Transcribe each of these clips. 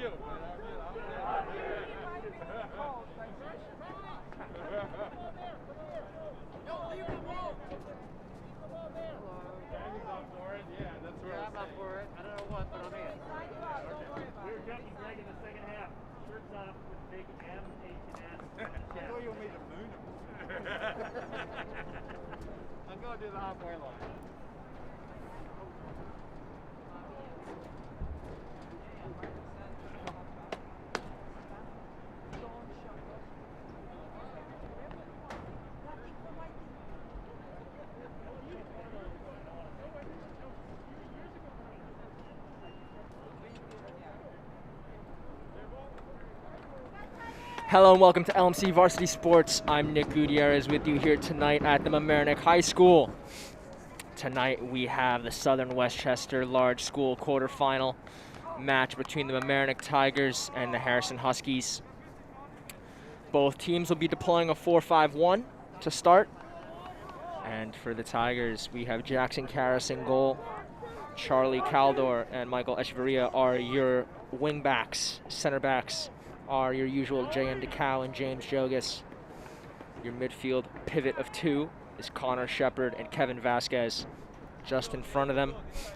I'm going to do the halfway line. Hello and welcome to LMC Varsity Sports. I'm Nick Gutierrez with you here tonight at the Mamaroneck High School. Tonight we have the Southern Westchester Large School quarterfinal match between the Mamaroneck Tigers and the Harrison Huskies. Both teams will be deploying a 4-5-1 to start. And for the Tigers, we have Jackson Karras in goal. Charlie Caldor and Michael Echeverria are your wingbacks. Center backs are your usual J.M. DeCow and James Jogas. Your midfield pivot of two is Connor Shepard and Kevin Vasquez. Just in front of them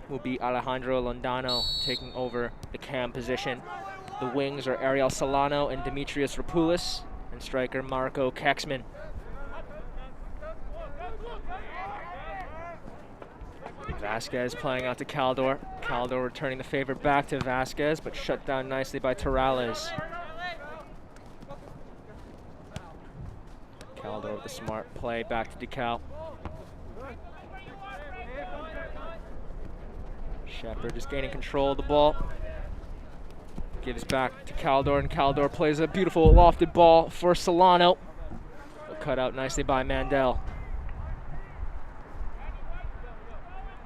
will be Alejandro Londano taking over the cam position. The wings are Ariel Solano and Demetrius Rapoulis, and striker Marco Kexman. Vasquez playing out to Caldor. Caldor returning the favor back to Vasquez, but shut down nicely by Torales. Caldor with the smart play back to DeCal. Shepard just gaining control of the ball. Gives back to Caldor, and Caldor plays a beautiful lofted ball for Solano. Cut out nicely by Mandel.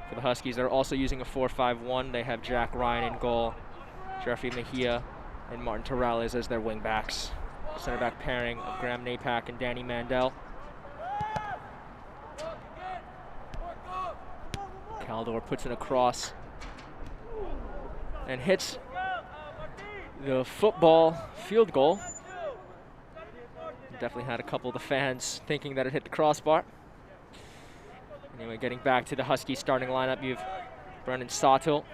For the Huskies, they're also using a 4-5-1. They have Jack Ryan in goal, Jeffrey Mejia, and Martin Torales as their wingbacks. Center back pairing of Graham Napak and Danny Mandel. Caldor puts in a cross and hits the football field goal. Definitely had a couple of the fans thinking that it hit the crossbar. Anyway, getting back to the Huskies starting lineup, you have Brendan Sawtill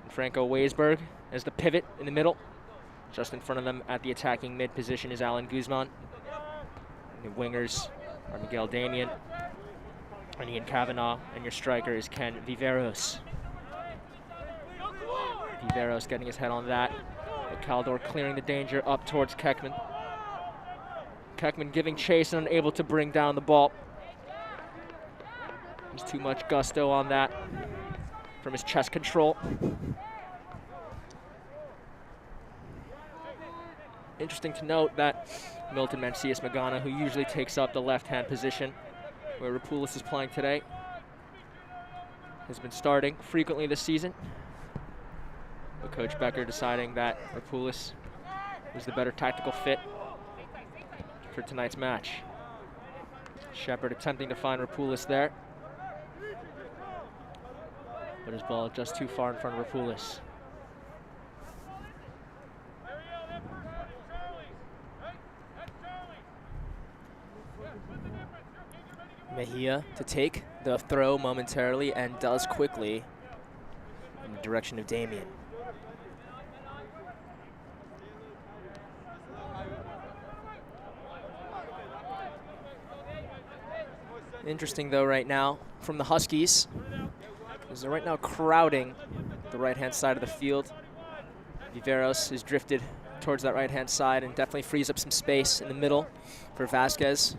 and Franco Weisberg as the pivot in the middle. Just in front of them at the attacking mid position is Alan Guzman. And the wingers are Miguel Damian and Ian Kavanaugh, and your striker is Ken Viveros. Viveros getting his head on that. But Caldor clearing the danger up towards Kekman. Kekman giving chase and unable to bring down the ball. There's too much gusto on that from his chest control. Interesting to note that Milton Mancias Magana, who usually takes up the left-hand position where Rapoulis is playing today, has been starting frequently this season. But Coach Becker deciding that Rapoulis was the better tactical fit for tonight's match. Shepard attempting to find Rapoulis there, but his ball just too far in front of Rapoulis. Mejia to take the throw momentarily and does quickly in the direction of Damien. Interesting though right now from the Huskies is they're right now crowding the right-hand side of the field. Viveros is drifted towards that right-hand side and definitely frees up some space in the middle for Vasquez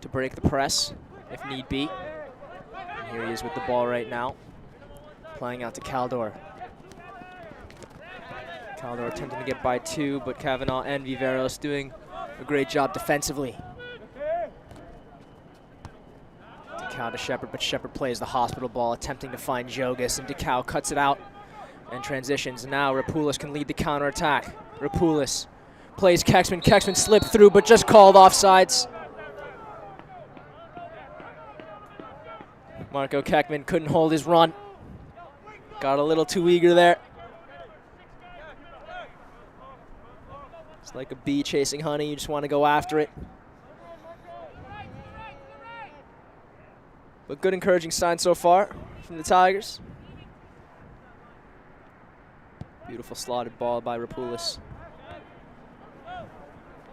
to break the press if need be. And here he is with the ball right now, playing out to Caldor. Caldor attempting to get by two, but Kavanaugh and Viveros doing a great job defensively. DeCow to Shepard, but Shepard plays the hospital ball, attempting to find Jogas, and DeCow cuts it out and transitions. Now Rapoulis can lead the counterattack. Rapoulis plays Kexman. Kexman slipped through, but just called offsides. Marco Kekman couldn't hold his run. Got a little too eager there. It's like a bee chasing honey. You just want to go after it. But good encouraging sign so far from the Tigers. Beautiful slotted ball by Rapoulis.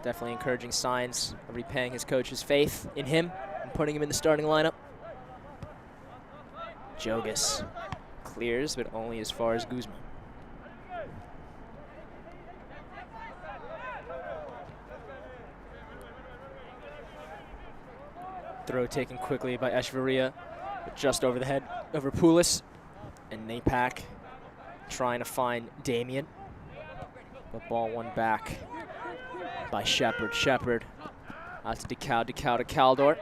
Definitely encouraging signs of repaying his coach's faith in him and putting him in the starting lineup. Jogas clears, but only as far as Guzman. Throw taken quickly by Echeverria, but just over the head of Rapoulis. And Napak trying to find Damien. The ball won back by Shepard. Shepard out to DeCal. DeCal to Caldor.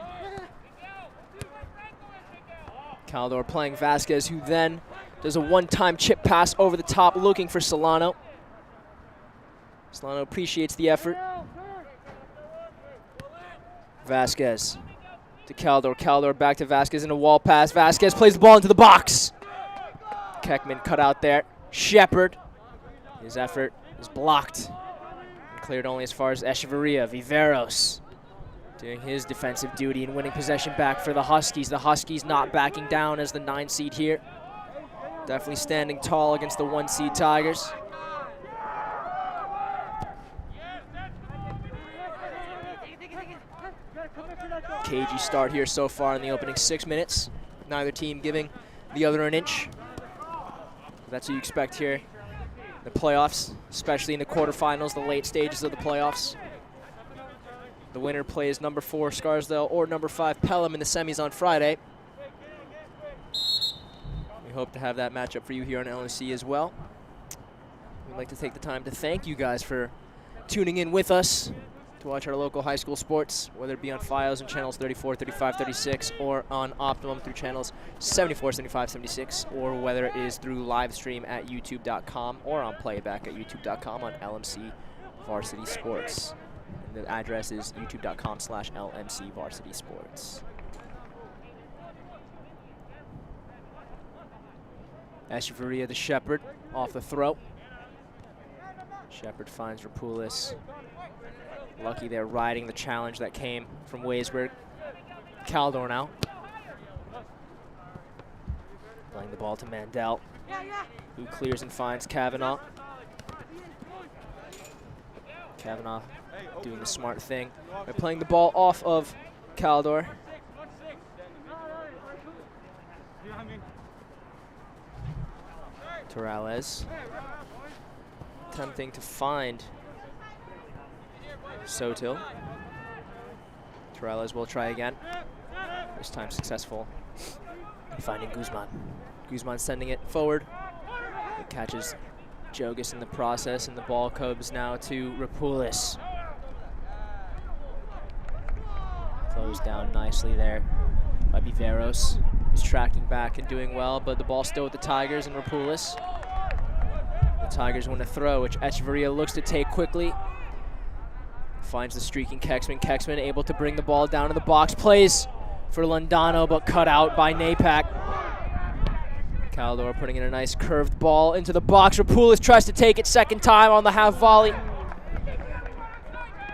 Caldor playing Vasquez, who then does a one-time chip pass over the top, looking for Solano. Solano appreciates the effort. Vasquez to Caldor. Caldor back to Vasquez in a wall pass. Vasquez plays the ball into the box. Keckman cut out there. Shepard. His effort is blocked. And cleared only as far as Echeverria. Viveros doing his defensive duty and winning possession back for the Huskies. The Huskies not backing down as the 9 seed here. Definitely standing tall against the 1 seed Tigers. Cagey start here so far in the opening 6 minutes. Neither team giving the other an inch. That's what you expect here in the playoffs, especially in the quarterfinals, the late stages of the playoffs. The winner plays number 4 Scarsdale or number 5 Pelham in the semis on Friday. We hope to have that matchup for you here on LMC as well. We'd like to take the time to thank you guys for tuning in with us to watch our local high school sports, whether it be on Fios and channels 34, 35, 36, or on Optimum through channels 74, 75, 76, or whether it is through live stream at youtube.com or on playback at youtube.com on LMC Varsity Sports. And the address is youtube.com/LMC Varsity Sports. Echeverria to Shepard off the throw. Shepard finds Rapoulis. Lucky they're riding the challenge that came from Waysburg. Caldor now. Playing the ball to Mandel, who clears and finds Kavanaugh. Kavanaugh doing the smart thing by playing the ball off of Caldor. Torales attempting to find Sotil. Torales will try again. This time successful in finding Guzman. Guzman sending it forward. It catches Jogas in the process, and the ball comes now to Rapoulis. Closed down nicely there by Viveros, who's tracking back and doing well, but the ball still with the Tigers and Rapoulis. The Tigers want to throw, which Echeverria looks to take quickly. Finds the streaking Kecksman. Kecksman able to bring the ball down to the box. Plays for Londano, but cut out by Napak. Caldor putting in a nice curved ball into the box. Rapoulis tries to take it second time on the half volley,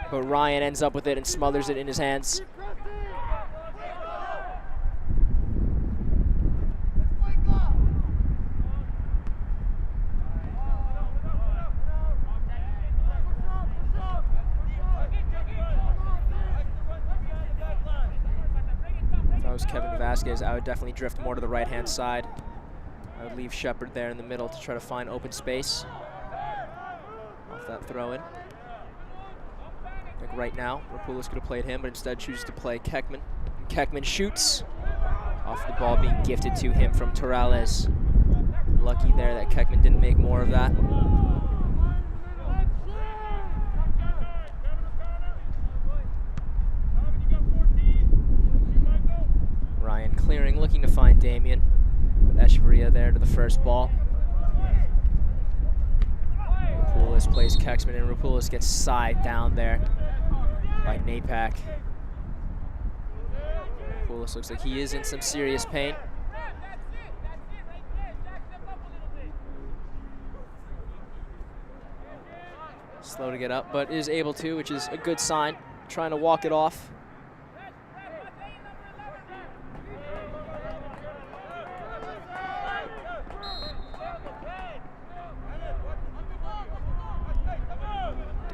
but Ryan ends up with it and smothers it in his hands. If I was Kevin Vasquez, I would definitely drift more to the right-hand side. I would leave Shepard there in the middle to try to find open space off that throw-in. Like right now, Rapoulis could have played him, but instead chooses to play Keckman. And Keckman shoots off the ball being gifted to him from Torales. Lucky there that Keckman didn't make more of that. Ryan clearing, looking to find Damien. But Echeverria there to the first ball. Rapoulis plays Kecksman, and Rapoulis gets side down there by Napak. Rapoulis looks like he is in some serious pain. Slow to get up, but is able to, which is a good sign. Trying to walk it off.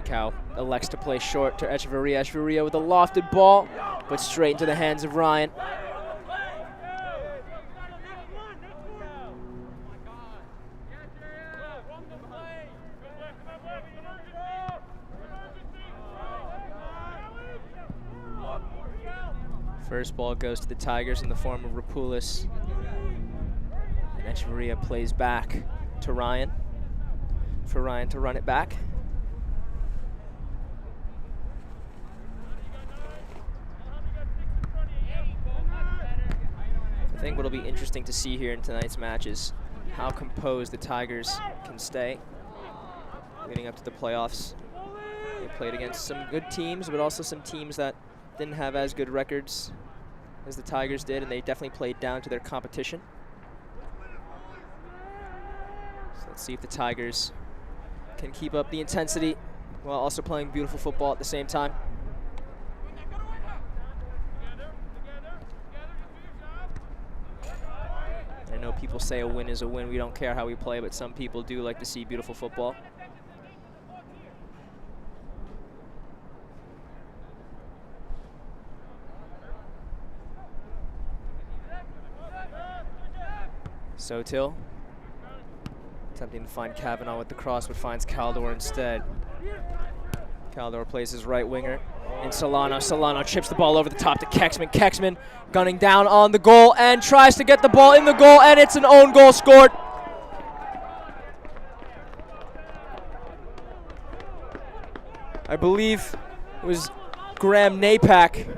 DeCow elects to play short to Echeverria. Echeverria with a lofted ball, but straight into the hands of Ryan. First ball goes to the Tigers in the form of Rapoulis. And Echeverria plays back to Ryan, for Ryan to run it back. I think what'll be interesting to see here in tonight's match is how composed the Tigers can stay leading up to the playoffs. They played against some good teams, but also some teams that didn't have as good records as the Tigers did, and they definitely played down to their competition. So let's see if the Tigers can keep up the intensity while also playing beautiful football at the same time. I know people say a win is a win, we don't care how we play, but some people do like to see beautiful football. Sotil attempting to find Kavanaugh with the cross, but finds Caldor instead. Caldor plays his right winger in Solano. Solano chips the ball over the top to Kexman. Kexman gunning down on the goal and tries to get the ball in the goal, and it's an own goal scored. I believe it was Graham Napak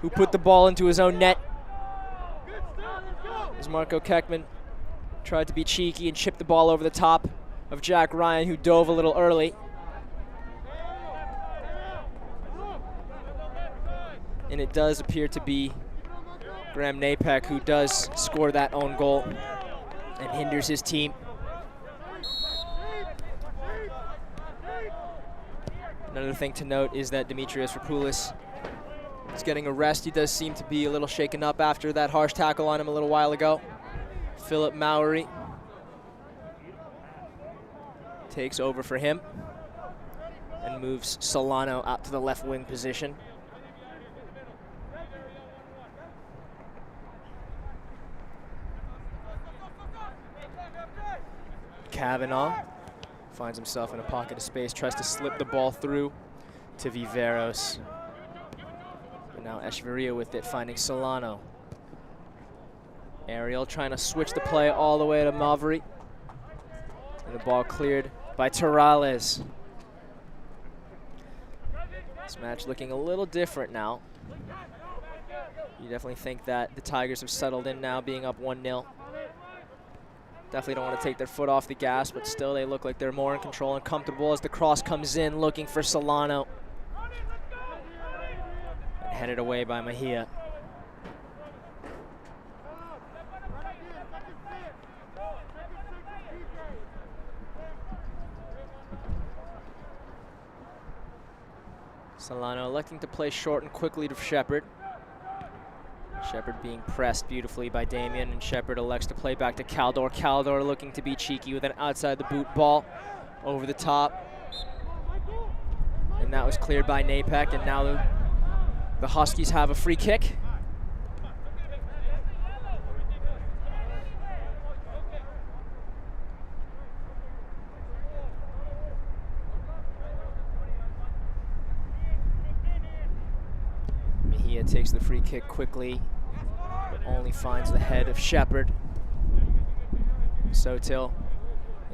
who put the ball into his own net. As Marco Kekman tried to be cheeky and chip the ball over the top of Jack Ryan, who dove a little early. And it does appear to be Graham Napak who does score that own goal and hinders his team. Another thing to note is that Demetrios Rapoulis is getting a rest. He does seem to be a little shaken up after that harsh tackle on him a little while ago. Philip Mowry takes over for him and moves Solano out to the left wing position. Kavanaugh finds himself in a pocket of space, tries to slip the ball through to Viveros. But now Echeverria with it, finding Solano. Ariel trying to switch the play all the way to Mavri. And the ball cleared by Terrales. This match looking a little different now. You definitely think that the Tigers have settled in now, being up 1-0. Definitely don't want to take their foot off the gas, but still they look like they're more in control and comfortable as the cross comes in, looking for Solano. And headed away by Mejia. Solano electing to play short and quickly to Shepard. Shepard being pressed beautifully by Damian, and Shepard elects to play back to Caldor. Caldor looking to be cheeky with an outside the boot ball over the top. And that was cleared by Napak, and now the Huskies have a free kick. Mejia takes the free kick quickly, but only finds the head of Shepard. Sotil,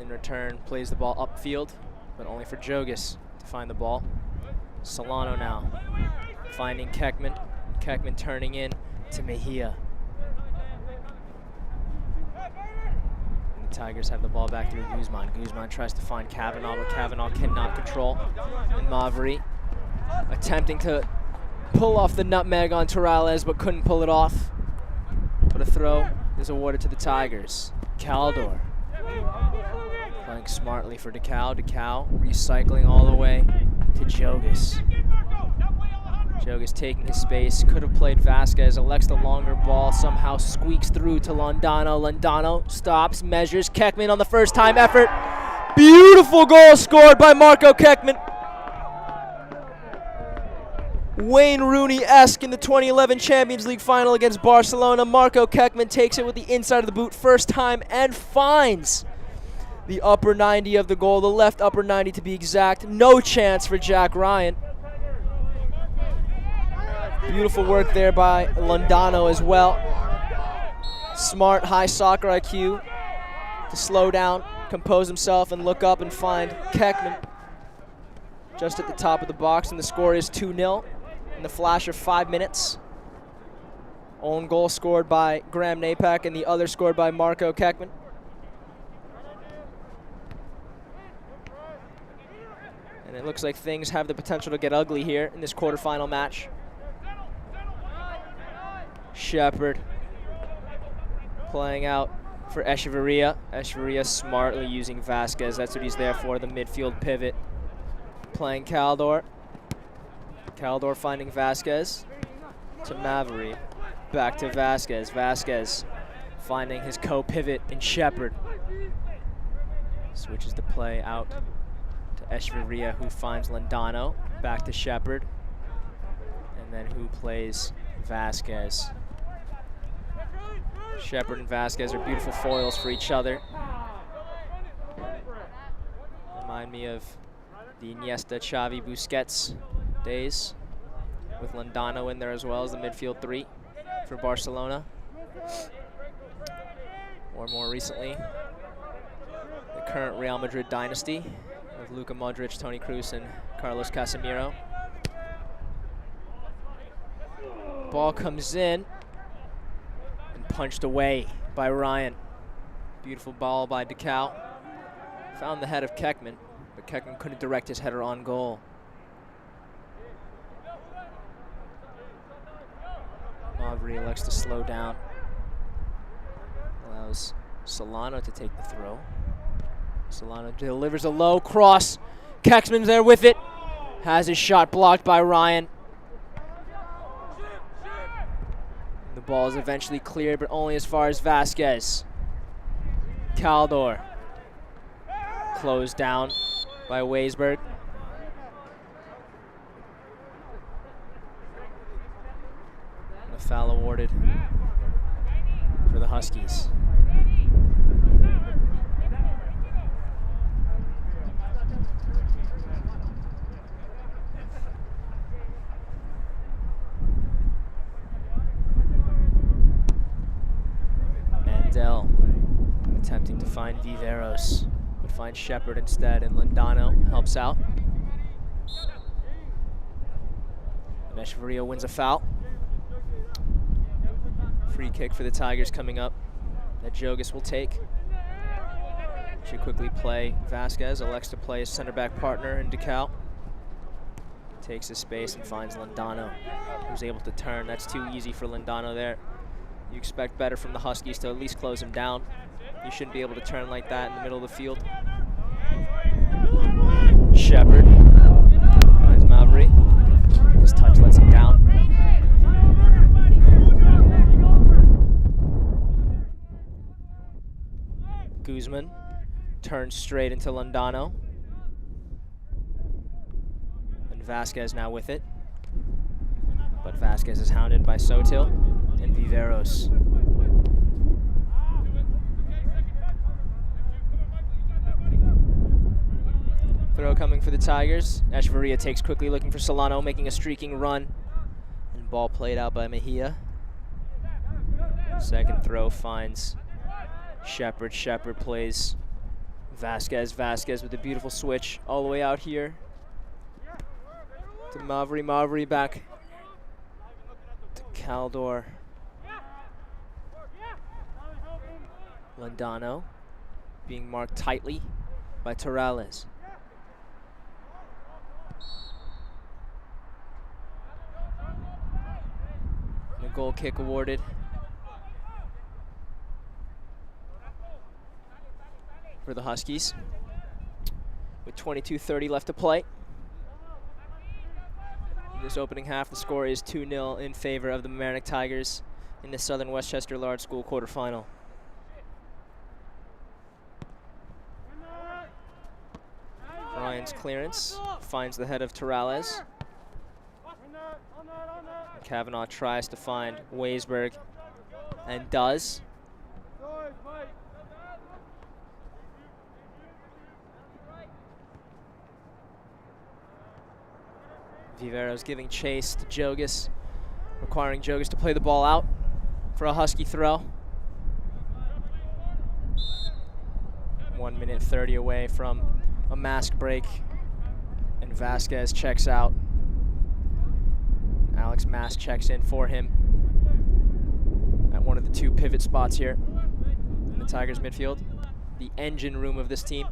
in return, plays the ball upfield, but only for Jogas to find the ball. Solano now finding Kekman. Kekman turning in to Mejia. And the Tigers have the ball back through Guzman. Guzman tries to find Kavanaugh, but Kavanaugh cannot control. And Mavri attempting to pull off the nutmeg on Terrales, but couldn't pull it off. But a throw is awarded to the Tigers. Caldor Playing smartly for DeCal. DeCal recycling all the way to Jogas. Jogas taking his space. Could have played Vasquez. Elects the longer ball. Somehow squeaks through to Londano. Londano stops, measures. Keckman on the first time effort. Beautiful goal scored by Marco Keckman. Wayne Rooney-esque in the 2011 Champions League final against Barcelona. Marco Keckman takes it with the inside of the boot first time and finds the upper 90 of the goal, the left upper 90 to be exact. No chance for Jack Ryan. Beautiful work there by Londano as well. Smart, high soccer IQ to slow down, compose himself, and look up and find Keckman just at the top of the box, and the score is 2-0 in the flash of 5 minutes. Own goal scored by Graham Napak and the other scored by Marco Keckman. And it looks like things have the potential to get ugly here in this quarterfinal match. Shepard playing out for Echeverria. Echeverria smartly using Vasquez. That's what he's there for, the midfield pivot. Playing Caldor. Caldor finding Vasquez to Maverick. Back to Vasquez. Vasquez finding his co-pivot in Shepard. Switches the play out to Echeverria, who finds Londano. Back to Shepard. And then who plays Vasquez. Shepard and Vasquez are beautiful foils for each other. Remind me of the Iniesta, Xavi, Busquets days, with Londano in there as well as the midfield three for Barcelona. Or more recently, the current Real Madrid dynasty with Luka Modric, Toni Kroos, and Carlos Casemiro. Ball comes in and punched away by Ryan. Beautiful ball by DeCal. Found the head of Keckman, but Keckman couldn't direct his header on goal. Mavri elects to slow down. Allows Solano to take the throw. Solano delivers a low cross. Keckman's there with it. Has his shot blocked by Ryan. The ball is eventually cleared, but only as far as Vasquez. Caldor. Closed down by Weisberg. And a foul awarded for the Huskies. Mandel attempting to find Viveros, but finds Shepard instead, and Londano helps out. And Echeverria wins a foul. Free kick for the Tigers coming up that Jogas will take. Should quickly play Vasquez, elects to play his center back partner in DeCal. Takes his space and finds Londano, who's able to turn. That's too easy for Londano there. You expect better from the Huskies to at least close him down. You shouldn't be able to turn like that in the middle of the field. Shepard finds Maverick. His touch lets him down. Guzman turns straight into Londano. And Vasquez now with it. But Vasquez is hounded by Sotil and Viveros. Throw coming for the Tigers. Echeverria takes quickly, looking for Solano, making a streaking run. And ball played out by Mejia. Second throw finds Shepard. Shepard plays Vasquez. Vasquez with a beautiful switch all the way out here to Mavri. Mavri back to Caldor. Londano being marked tightly by Torrales. And a goal kick awarded for the Huskies. with 22:30 left to play. In this opening half, the score is 2-0 in favor of the Mamaroneck Tigers in the Southern Westchester Large School quarterfinal. Ryan's clearance finds the head of Torales. Kavanaugh tries to find Weisberg and does. Viveros giving chase to Jogas, requiring Jogas to play the ball out for a Husky throw. 1:30 away from a mask break, and Vasquez checks out. Alex Mass checks in for him at one of the two pivot spots here in the Tigers midfield, the engine room of this team.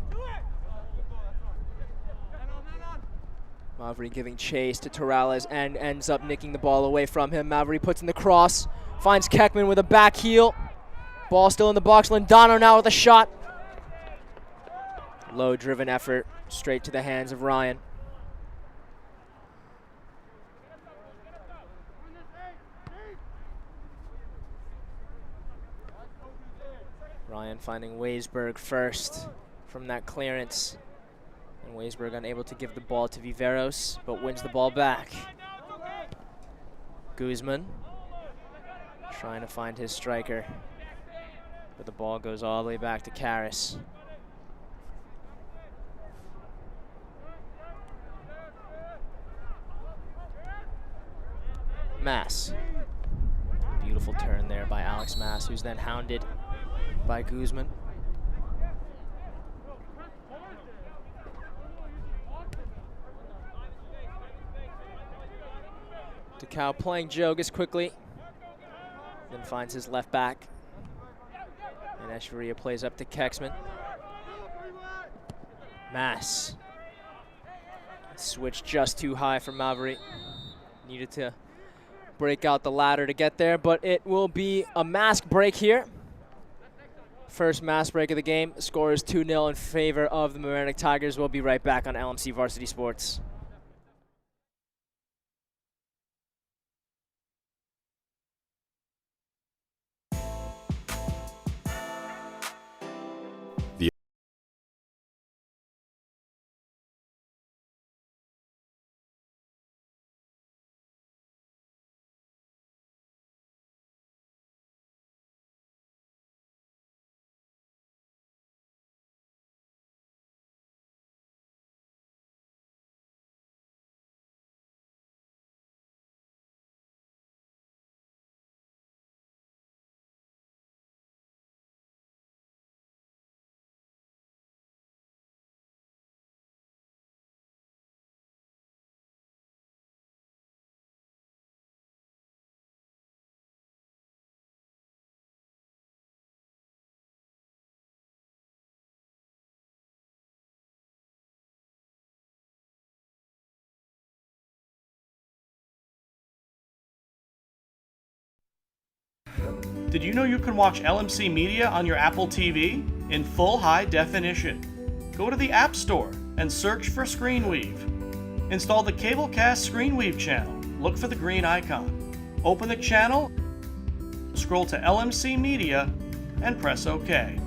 Mavry giving chase to Torales and ends up nicking the ball away from him. Mavry puts in the cross, finds Keckman with a back heel. Ball still in the box. Lindano now with a shot. Low driven effort straight to the hands of Ryan. Ryan finding Weisberg first from that clearance. And Weisberg unable to give the ball to Viveros, but wins the ball back. Guzman trying to find his striker, but the ball goes all the way back to Karras. Mass. Beautiful turn there by Alex Mass, who's then hounded by Guzman. DeCow playing Jogas quickly, then finds his left back. And Echeverria plays up to Kexman. Mass. Switch just too high for Maverick. Needed to break out the ladder to get there, but it will be a mask break here. First mask break of the game. The score is 2-0 in favor of the Mamaroneck Tigers. We'll be right back on LMC Varsity Sports. Did you know you can watch LMC Media on your Apple TV in full high definition? Go to the App Store and search for ScreenWeave. Install the Cablecast ScreenWeave channel. Look for the green icon. Open the channel, scroll to LMC Media, and press OK.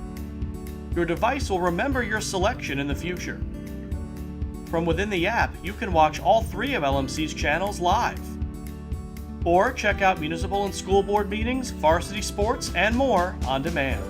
Your device will remember your selection in the future. From within the app, you can watch all 3 of LMC's channels live. Or check out municipal and school board meetings, varsity sports, and more on demand.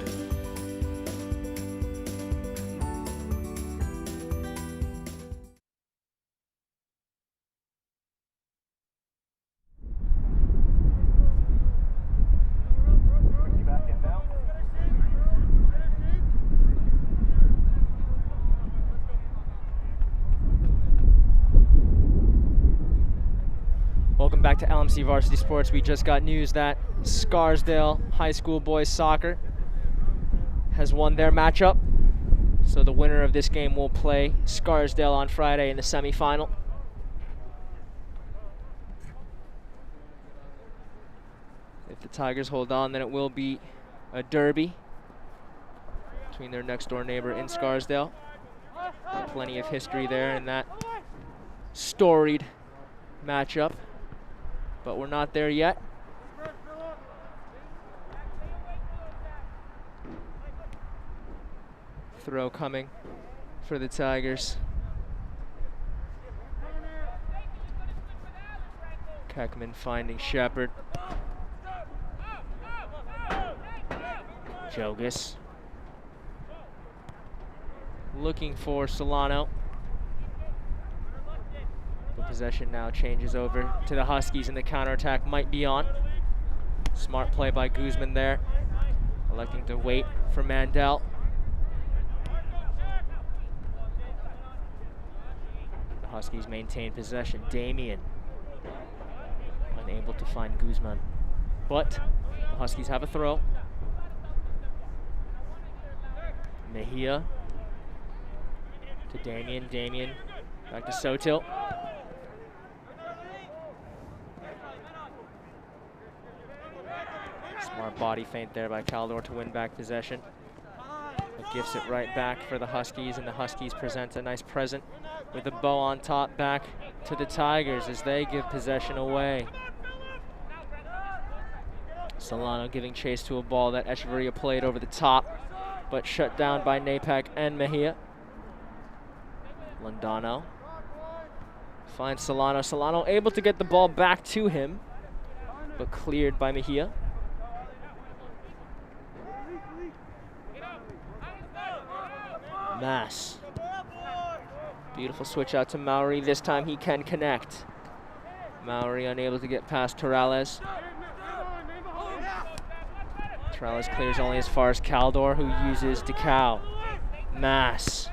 Welcome back to LMC Varsity Sports. We just got news that Scarsdale High School boys soccer has won their matchup. So the winner of this game will play Scarsdale on Friday in the semifinal. If the Tigers hold on, then it will be a derby between their next door neighbor in Scarsdale. Plenty of history there in that storied matchup, but we're not there yet. Throw coming for the Tigers. Keckman finding Shepard. Jogas looking for Solano. The possession now changes over to the Huskies, and the counterattack might be on. Smart play by Guzman there, electing to wait for Mandel. The Huskies maintain possession. Damien unable to find Guzman, but the Huskies have a throw. Mejia to Damien. Damien back to Sotil. Smart body feint there by Caldor to win back possession. It gifts it right back for the Huskies, and the Huskies present a nice present with a bow on top back to the Tigers as they give possession away. Solano giving chase to a ball that Echeverria played over the top, but shut down by Napak and Mejia. Londano finds Solano. Solano able to get the ball back to him, but cleared by Mejia. Mass. Beautiful switch out to Mowry. This time he can connect. Mowry unable to get past Torales. Torales clears only as far as Caldor, who uses DeCow. Mass.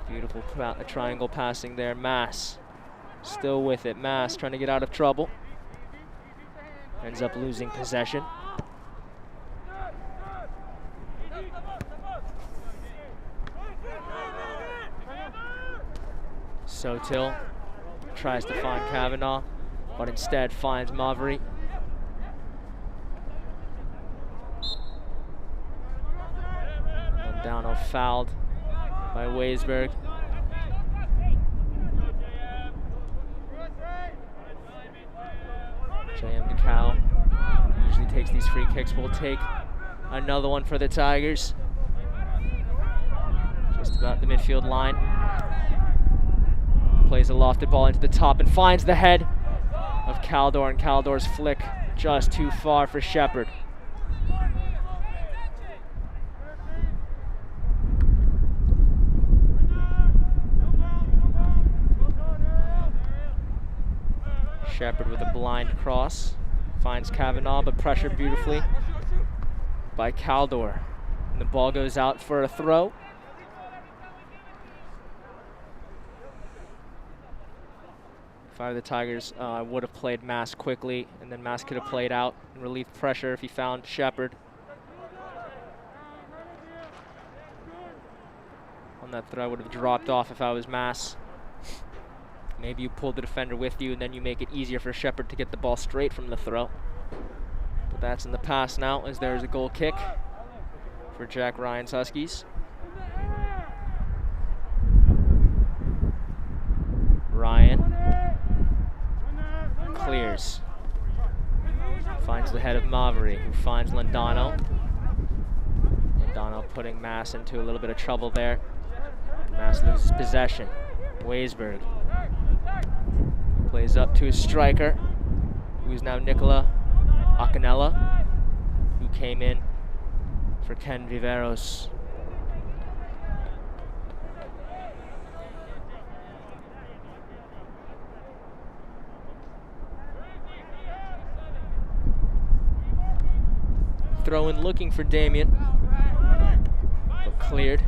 Beautiful triangle passing there. Mass still with it. Mass trying to get out of trouble. Ends up losing possession. Sotil tries to find Kavanaugh, but instead finds Mavry. Londano fouled by Weisberg. JM DeCow usually takes these free kicks. We'll take another one for the Tigers. Just about the midfield line. Plays a lofted ball into the top and finds the head of Caldor, and Caldor's flick just too far for Shepard. Shepard with a blind cross, finds Kavanaugh, but pressured beautifully by Caldor. And the ball goes out for a throw. If I were the Tigers, I would have played Mass quickly, and then Mass could have played out and relieved pressure if he found Shepard. On that throw, I would have dropped off if I was Mass. Maybe you pull the defender with you, and then you make it easier for Shepard to get the ball straight from the throw. But that's in the past now, as there's a goal kick for Jack Ryan's Huskies. Ryan clears. Finds the head of Mavry, who finds Londano. Londano putting Mass into a little bit of trouble there. Mass loses possession. Weisberg plays up to his striker, who is now Nicola Acanella, who came in for Ken Viveros. Throw in looking for Damien, but cleared.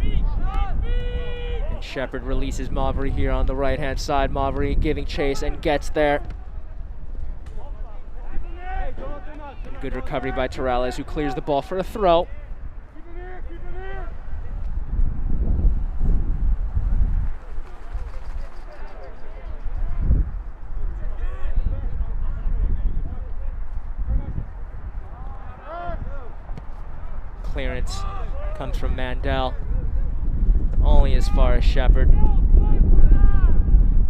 And Shepard releases Mavry here on the right-hand side. Mavry giving chase and gets there. And good recovery by Torales, who clears the ball for a throw. Clearance comes from Mandel. only as far as Shepard.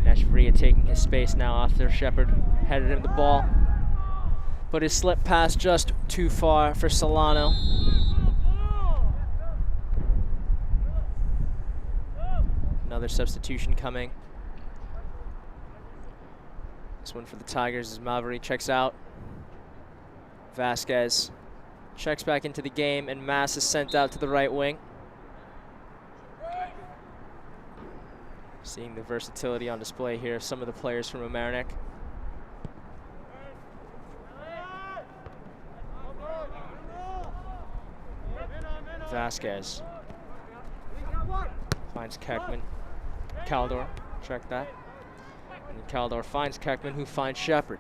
Echeverria taking his space now after Shepard headed him the ball. But his slip pass just too far for Solano. Another substitution coming. This one for the Tigers as Malvery checks out. Vasquez checks back into the game, and Mass is sent out to the right wing. Seeing the versatility on display here of some of the players from Mamaroneck. Vasquez finds Keckman. Caldor, check that. And Caldor finds Keckman, who finds Shepard.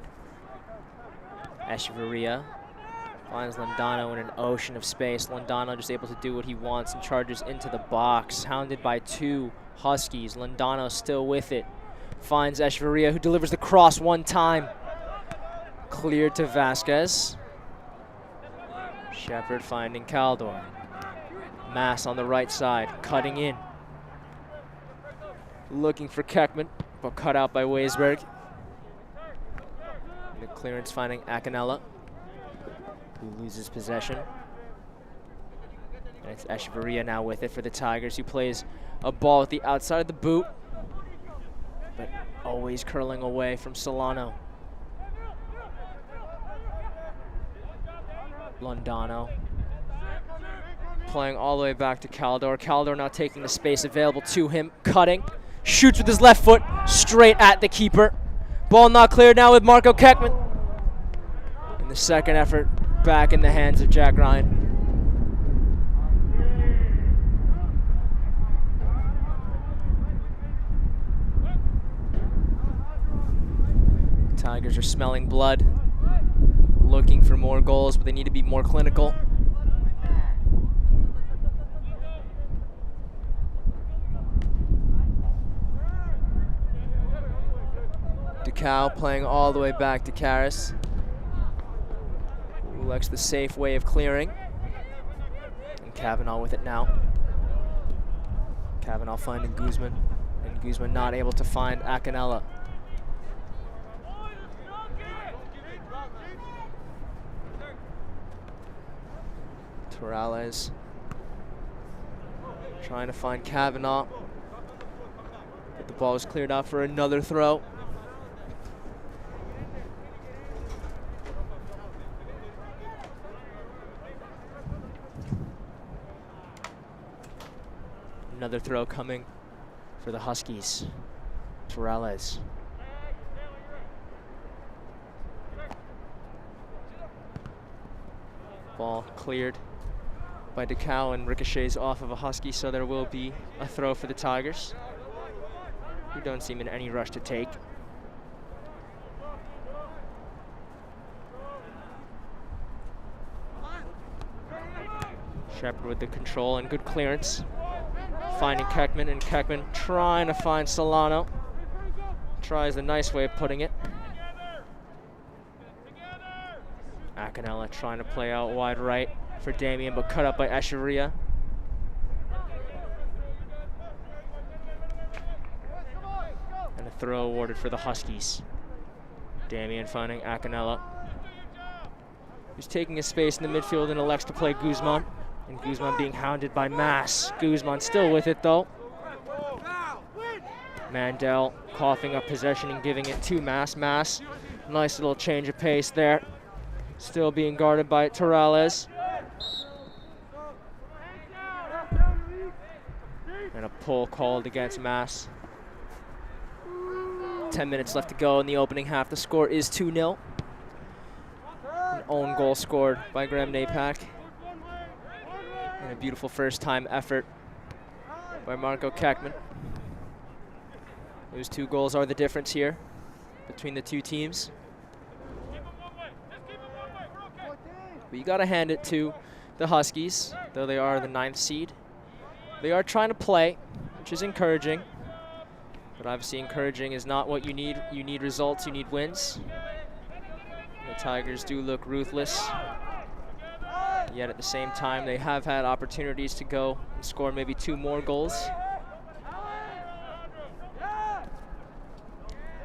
Echeverria finds Londano in an ocean of space. Londano just able to do what he wants and charges into the box. Hounded by 2 Huskies. Londano still with it. Finds Echeverria, who delivers the cross one time. Cleared to Vasquez. Shepard finding Caldor. Mass on the right side, cutting in. Looking for Keckman, but cut out by Weisberg. And the clearance finding Acanella, who loses possession. And it's Echeverria now with it for the Tigers, who plays a ball at the outside of the boot, but always curling away from Solano. Londano playing all the way back to Caldor. Caldor now taking the space available to him, cutting, shoots with his left foot straight at the keeper. Ball not cleared now with Marco Keckman. And the second effort back in the hands of Jack Ryan. Tigers are smelling blood, looking for more goals, but they need to be more clinical. DeCal playing all the way back to Karras, who likes the safe way of clearing. And Kavanaugh with it now. Kavanaugh finding Guzman, and Guzman not able to find Acanella. Torales trying to find Kavanaugh, but the ball is cleared out for another throw. Another throw coming for the Huskies. Torales. Ball cleared by DeCal and ricochets off of a Husky, so there will be a throw for the Tigers, who don't seem in any rush to take. Shepard with the control and good clearance. Finding Keckman, and Keckman trying to find Solano. Tries the nice way of putting it. Acanella trying to play out wide right for Damien, but cut up by Echeverria. And a throw awarded for the Huskies. Damien finding Acanella, who's taking his space in the midfield and elects to play Guzman. And Guzman being hounded by Mass. Guzman still with it though. Mandel coughing up possession and giving it to Mass. Mass, nice little change of pace there. Still being guarded by Torales. And a pull called against Mass. 10 minutes left to go in the opening half. The score is 2-0. An own goal scored by Graham Napak. And a beautiful first-time effort by Marco Keckman. Those 2 goals are the difference here between the 2 teams. But you gotta hand it to the Huskies, though they are the 9th seed. They are trying to play, which is encouraging. But obviously encouraging is not what you need. You need results, you need wins. The Tigers do look ruthless. Yet at the same time, they have had opportunities to go and score maybe 2 more goals.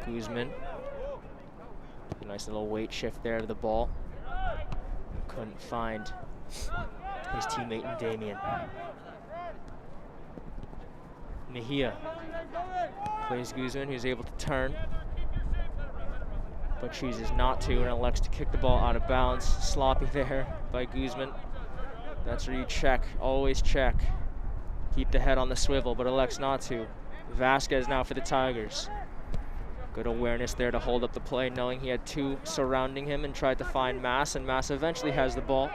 Guzman. Nice little weight shift there to the ball. Couldn't find his teammate in Damien. Mejia plays Guzman, who's able to turn, but chooses not to and elects to kick the ball out of bounds. Sloppy there by Guzman. That's where you check, always check. Keep the head on the swivel, but elects not to. Vasquez now for the Tigers. Good awareness there to hold up the play, knowing he had two surrounding him, and tried to find Mass, and Mass eventually has the ball.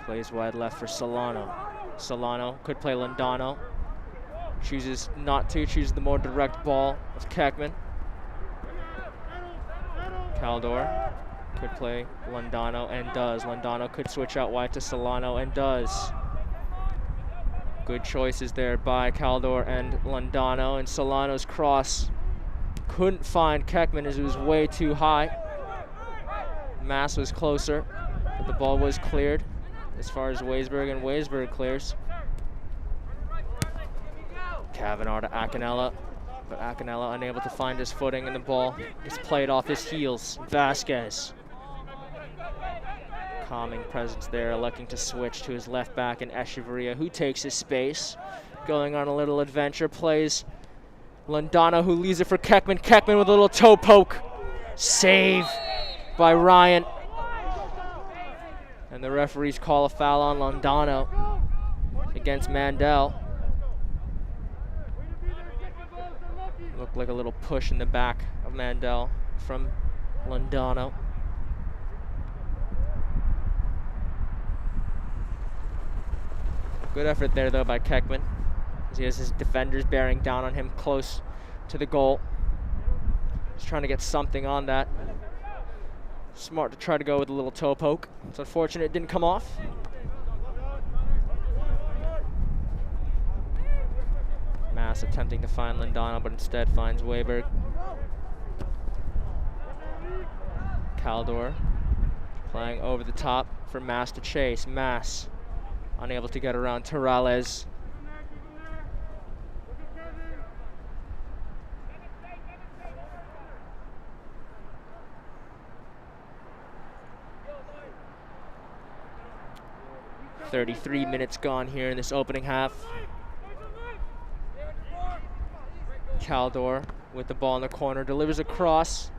Plays wide left for Solano. Solano could play Londano. Chooses not to, chooses the more direct ball of Keckman. Caldor could play Londano and does. Londano could switch out wide to Solano and does. Good choices there by Caldor and Londano, and Solano's cross couldn't find Keckman as it was way too high. Mass was closer, but the ball was cleared as far as Weisberg, and Weisberg clears. Kavanaugh to Acanella, but Acanella unable to find his footing, and the ball is played off his heels. Vasquez. Calming presence there, electing to switch to his left back in Echeverria, who takes his space. Going on a little adventure, plays Londano, who leaves it for Keckman. Keckman with a little toe poke. Save by Ryan. And the referees call a foul on Londano against Mandel. Looked like a little push in the back of Mandel from Londano. Good effort there, though, by Keckman, as he has his defenders bearing down on him close to the goal. He's trying to get something on that. Smart to try to go with a little toe poke. It's unfortunate it didn't come off. Mass attempting to find Londano, but instead finds Weberg. Caldor playing over the top for Mass to chase. Mass unable to get around Torales. .33 minutes gone here in this opening half. Caldor with the ball in the corner, delivers a cross,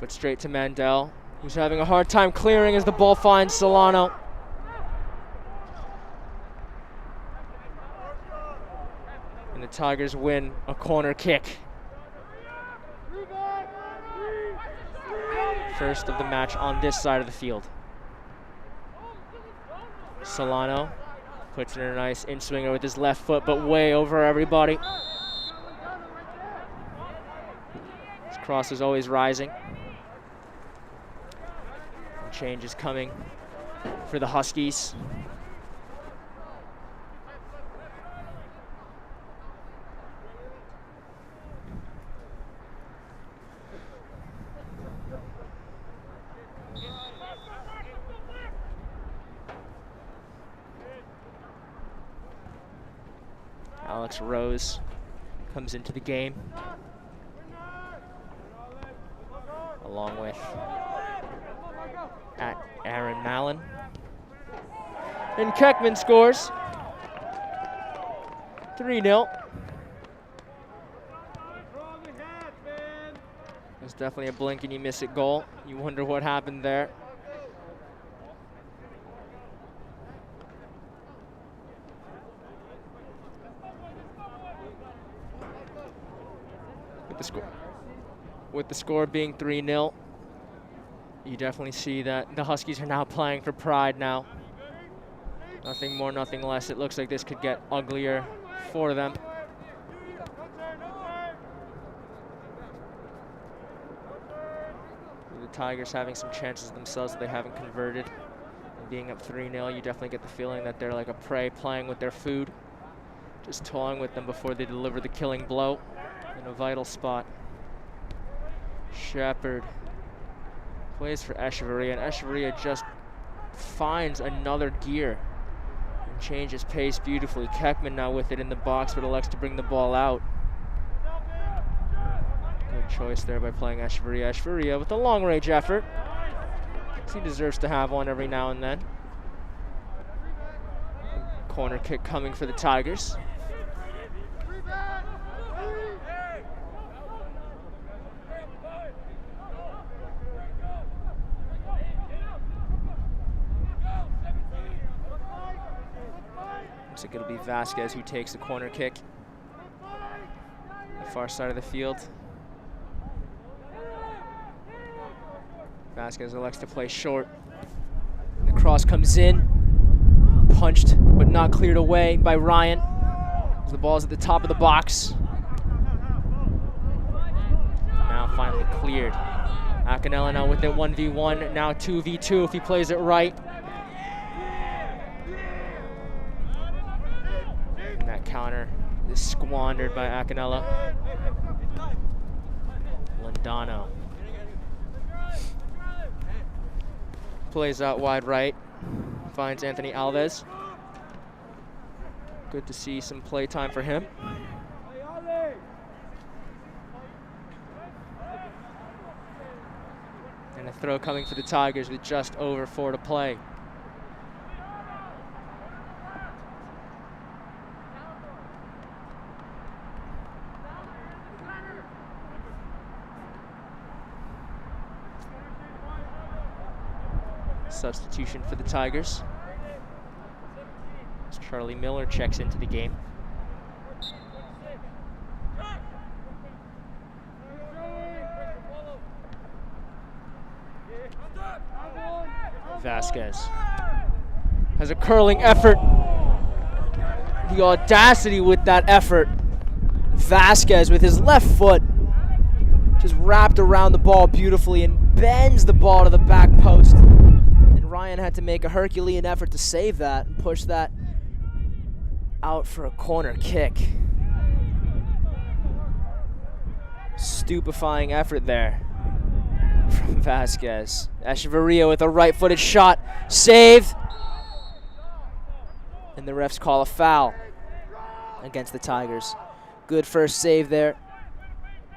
but straight to Mandel, who's having a hard time clearing as the ball finds Solano. And the Tigers win a corner kick. First of the match on this side of the field. Solano puts in a nice in-swinger with his left foot, but way over everybody. His cross is always rising. And change is coming for the Huskies. Alex Rose comes into the game, along with Aaron Mallon. And Keckman scores 3-0. It's definitely a blink and you miss it goal. You wonder what happened there. With the score being 3-0, you definitely see that the Huskies are now playing for pride now. Nothing more, nothing less. It looks like this could get uglier for them. The Tigers having some chances themselves that they haven't converted. And being up 3-0, you definitely get the feeling that they're like a prey playing with their food. Just toying with them before they deliver the killing blow in a vital spot. Shepard plays for Echeverria, and Echeverria just finds another gear and changes pace beautifully. Keckman now with it in the box, but elects to bring the ball out. Good choice there by playing Echeverria. Echeverria with a long-range effort. He deserves to have one every now and then. Corner kick coming for the Tigers. Looks like it'll be Vasquez who takes the corner kick. The far side of the field. Vasquez elects to play short. The cross comes in. Punched, but not cleared away by Ryan. The ball's at the top of the box. Now finally cleared. Acanella now with it 1v1, now 2v2 if he plays it right. And that counter is squandered by Acanella. Londano plays out wide right. Finds Anthony Alves. Good to see some play time for him. And a throw coming for the Tigers with just over 4 to play. Substitution for the Tigers. As Charlie Miller checks into the game. Vasquez has a curling effort. The audacity with that effort. Vasquez with his left foot just wrapped around the ball beautifully and bends the ball to the back post. Ryan had to make a Herculean effort to save that and push that out for a corner kick. Stupefying effort there from Vasquez. Echeverria with a right-footed shot. Saved. And the refs call a foul against the Tigers. Good first save there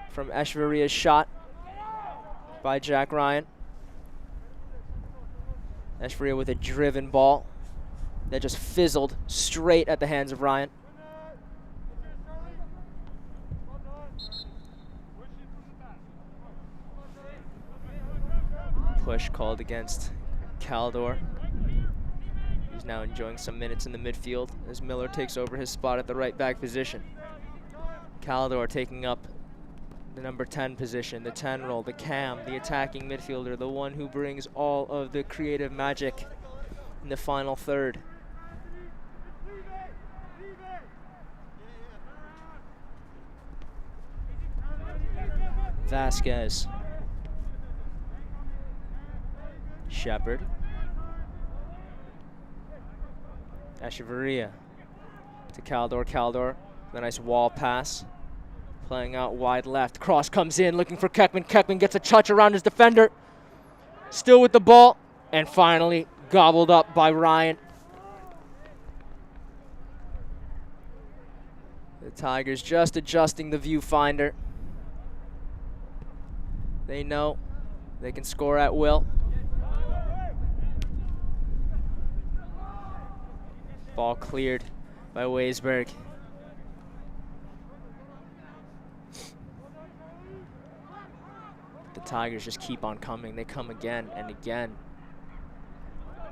from Echeverria's shot by Jack Ryan. Echeverria with a driven ball that just fizzled straight at the hands of Ryan. Push called against Caldor. He's now enjoying some minutes in the midfield as Miller takes over his spot at the right back position. Caldor taking up the number 10 position, the 10 role, the cam, the attacking midfielder, the one who brings all of the creative magic in the final third. Vasquez. Shepard. Echeverria to Caldor. Caldor, the nice wall pass. Playing out wide left. Cross comes in, looking for Keckman. Keckman gets a touch around his defender. Still with the ball. And finally gobbled up by Ryan. The Tigers just adjusting the viewfinder. They know they can score at will. Ball cleared by Weisberg. The Tigers just keep on coming. They come again and again.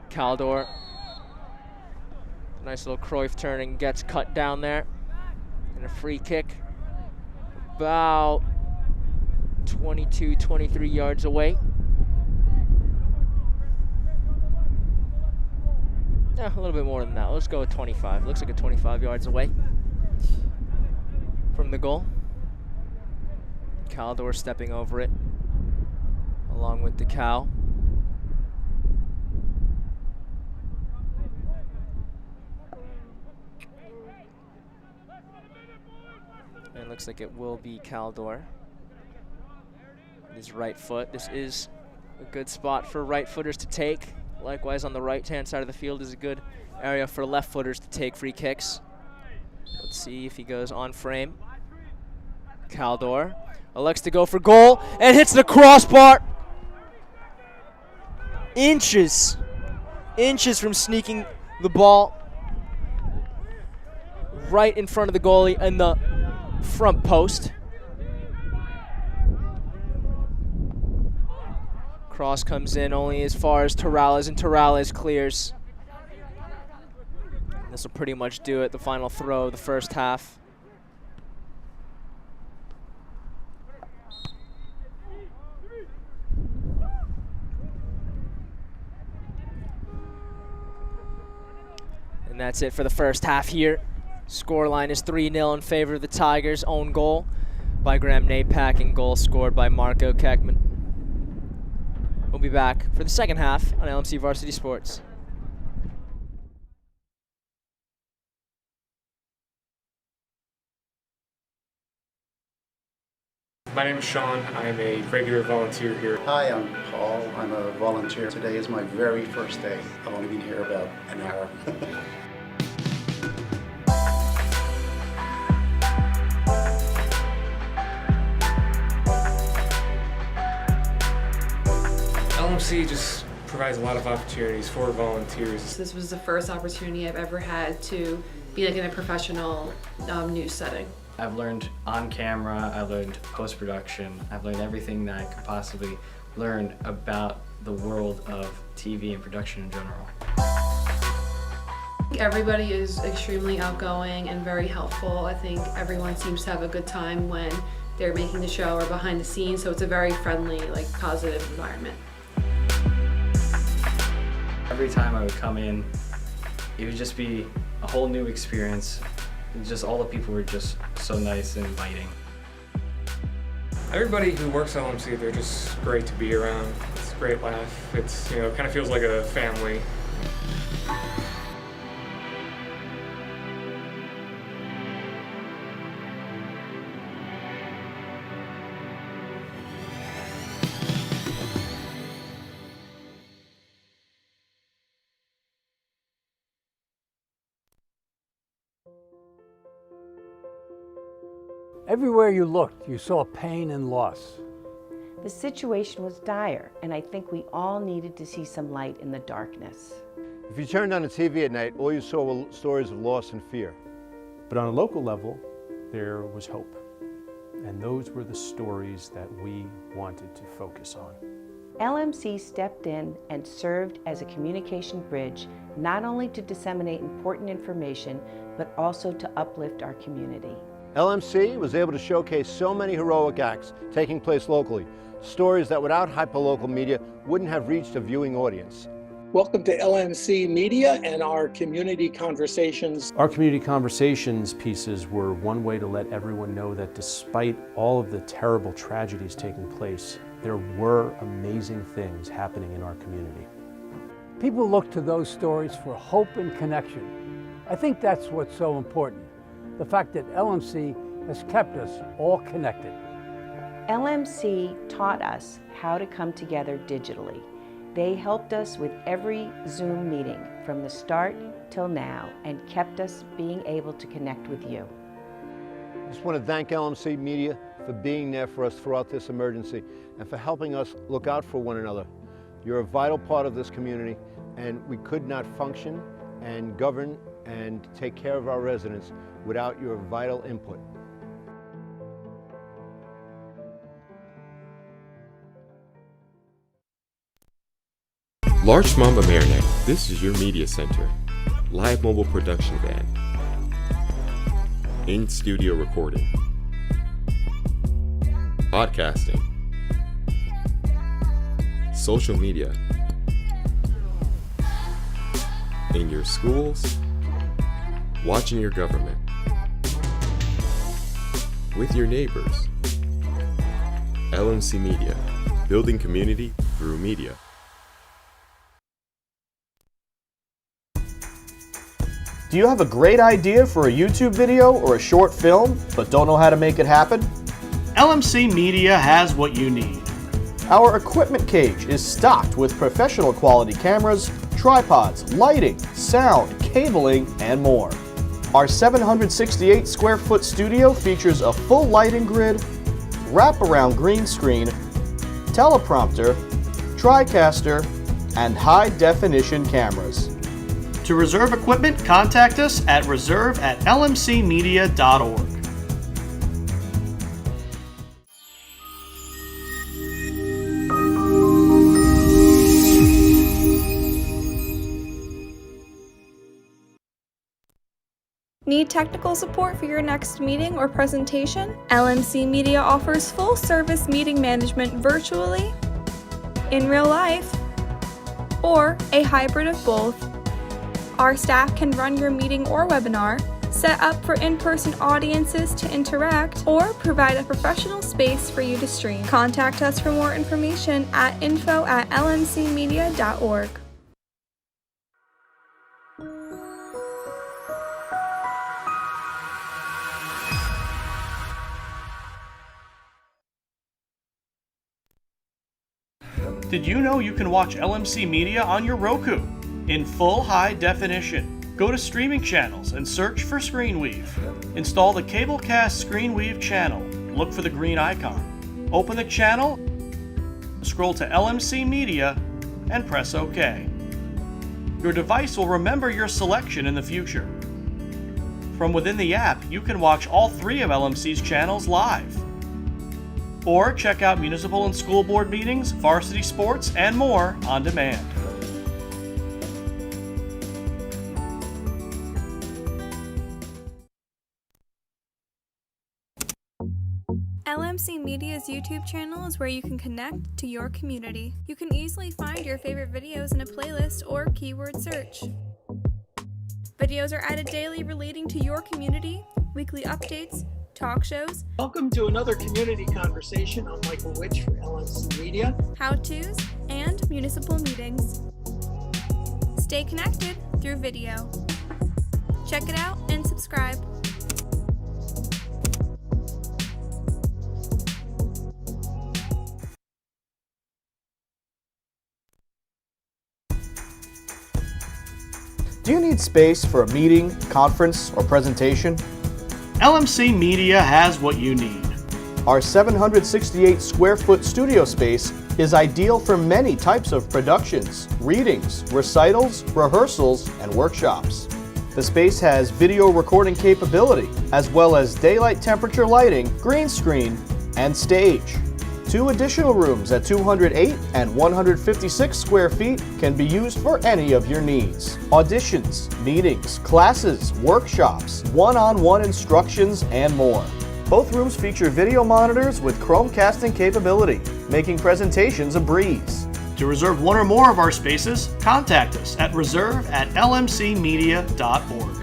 Caldor, nice little Cruyff turning, gets cut down there. And a free kick about 22, 23 yards away. Yeah, a little bit more than that. Let's go with 25. Looks like a 25 yards away from the goal. Caldor stepping over it, along with the cow. And it looks like it will be Caldor. His right foot. This is a good spot for right footers to take. Likewise, on the right-hand side of the field is a good area for left footers to take free kicks. Let's see if he goes on frame. Caldor Elects to go for goal and hits the crossbar. Inches from sneaking the ball right in front of the goalie in the front post. Cross comes in only as far as Torales, and Torales clears. This will pretty much do it, the final throw of the first half. And that's it for the first half here. Scoreline is 3-0 in favor of the Tigers. Own goal by Graham Napak and goal scored by Marco Keckman. We'll be back for the second half on LMC Varsity Sports. My name is Sean. I'm a regular volunteer here. Hi, I'm Paul. I'm a volunteer. Today is my very first day. I've only been here about an hour. LMC just provides a lot of opportunities for volunteers. This was the first opportunity I've ever had to be like in a professional news setting. I've learned on camera, I learned post-production, I've learned everything that I could possibly learn about the world of TV and production in general. Everybody is extremely outgoing and very helpful. I think everyone seems to have a good time when they're making the show or behind the scenes, so it's a very friendly, like, positive environment. Every time I would come in, it would just be a whole new experience. And just all the people were just so nice and inviting. Everybody who works at LMC, they're just great to be around. It's a great laugh. It's, it kind of feels like a family. Everywhere you looked, you saw pain and loss. The situation was dire, and I think we all needed to see some light in the darkness. If you turned on the TV at night, all you saw were stories of loss and fear. But on a local level, there was hope. And those were the stories that we wanted to focus on. LMC stepped in and served as a communication bridge, not only to disseminate important information, but also to uplift our community. LMC was able to showcase so many heroic acts taking place locally, stories that without hyperlocal media wouldn't have reached a viewing audience. Welcome to LMC Media and our Community Conversations. Our Community Conversations pieces were one way to let everyone know that despite all of the terrible tragedies taking place, there were amazing things happening in our community. People look to those stories for hope and connection. I think that's what's so important. The fact that LMC has kept us all connected. LMC taught us how to come together digitally. They helped us with every Zoom meeting from the start till now and kept us being able to connect with you. I just want to thank LMC Media for being there for us throughout this emergency and for helping us look out for one another. You're a vital part of this community, and we could not function and govern and take care of our residents without your vital input. Large Mamaroneck, this is your media center. Live mobile production van. In-studio recording. Podcasting. Social media. In your schools. Watching your government. With your neighbors. LMC Media, building community through media. Do you have a great idea for a YouTube video or a short film, but don't know how to make it happen? LMC Media has what you need. Our equipment cage is stocked with professional quality cameras, tripods, lighting, sound, cabling, and more. Our 768 square foot studio features a full lighting grid, wraparound green screen, teleprompter, TriCaster, and high-definition cameras. To reserve equipment, contact us at reserve@lmcmedia.org. Need technical support for your next meeting or presentation? LMC Media offers full-service meeting management virtually, in real life, or a hybrid of both. Our staff can run your meeting or webinar, set up for in-person audiences to interact, or provide a professional space for you to stream. Contact us for more information at info@lmcmedia.org. Did you know you can watch LMC Media on your Roku in full high definition? Go to streaming channels and search for ScreenWeave. Install the Cablecast ScreenWeave channel. Look for the green icon. Open the channel, scroll to LMC Media, and press OK. Your device will remember your selection in the future. From within the app, you can watch all 3 of LMC's channels live. Or check out municipal and school board meetings, varsity sports, and more on demand. LMC Media's YouTube channel is where you can connect to your community. You can easily find your favorite videos in a playlist or keyword search. Videos are added daily relating to your community, weekly updates, talk shows. Welcome to another community conversation. I'm Michael Witch for LMC Media. How-tos, and municipal meetings. Stay connected through video. Check it out and subscribe. Do you need space for a meeting, conference, or presentation? LMC Media has what you need. Our 768 square foot studio space is ideal for many types of productions, readings, recitals, rehearsals, and workshops. The space has video recording capability, as well as daylight temperature lighting, green screen, and stage. 2 additional rooms at 208 and 156 square feet can be used for any of your needs. Auditions, meetings, classes, workshops, one-on-one instructions, and more. Both rooms feature video monitors with Chromecasting capability, making presentations a breeze. To reserve one or more of our spaces, contact us at reserve@lmcmedia.org.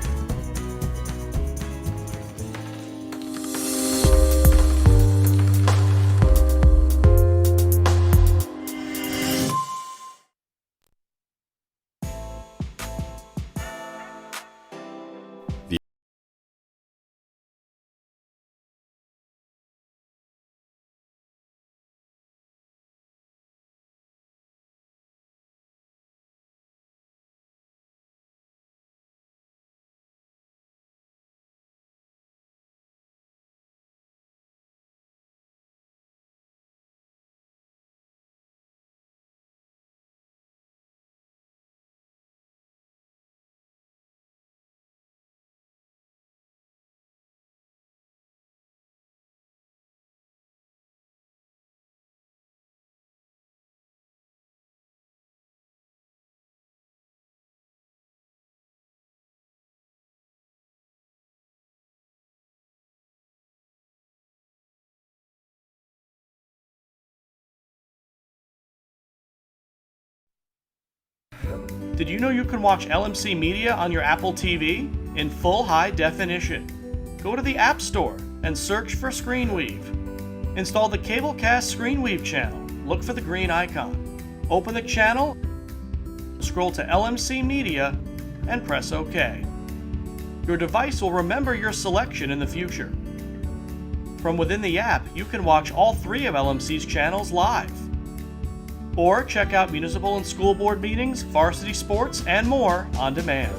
Did you know you can watch LMC Media on your Apple TV in full high definition? Go to the App Store and search for ScreenWeave. Install the Cablecast ScreenWeave channel. Look for the green icon. Open the channel, scroll to LMC Media, and press OK. Your device will remember your selection in the future. From within the app, you can watch all 3 of LMC's channels live. Or check out municipal and school board meetings, varsity sports, and more on demand.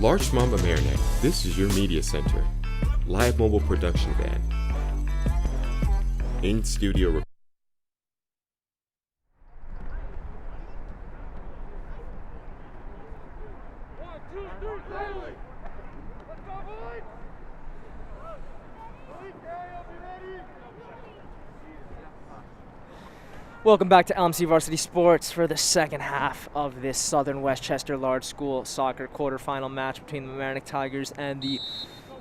Large Mamaroneck, this is your media center. Live mobile production van. In studio. Welcome back to LMC Varsity Sports for the second half of this Southern Westchester Large School Soccer quarterfinal match between the Mamaroneck Tigers and the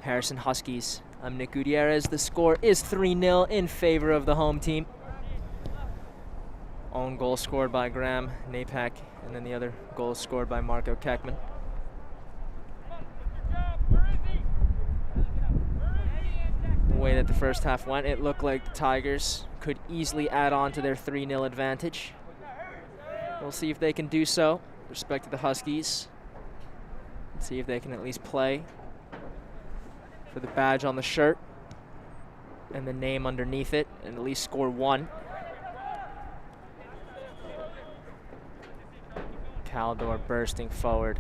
Harrison Huskies. I'm Nick Gutierrez. The score is 3-0 in favor of the home team. Own goal scored by Graham Napak, and then the other goal scored by Marco Keckman. The way that the first half went, it looked like the Tigers could easily add on to their 3-0 advantage. We'll see if they can do so with respect to the Huskies. Let's see if they can at least play for the badge on the shirt and the name underneath it and at least score one. Caldor bursting forward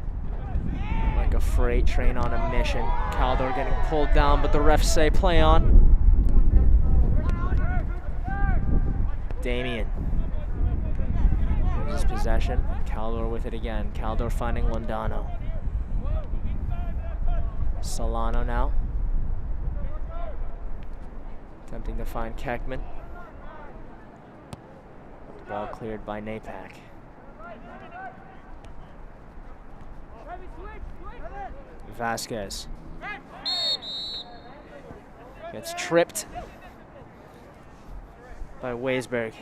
like a freight train on a mission. Caldor getting pulled down, but the refs say play on. Damien loses possession. Caldor with it again. Caldor finding Londano. Solano now. Attempting to find Keckman. Ball cleared by Napak. Vasquez gets tripped by Weisberg.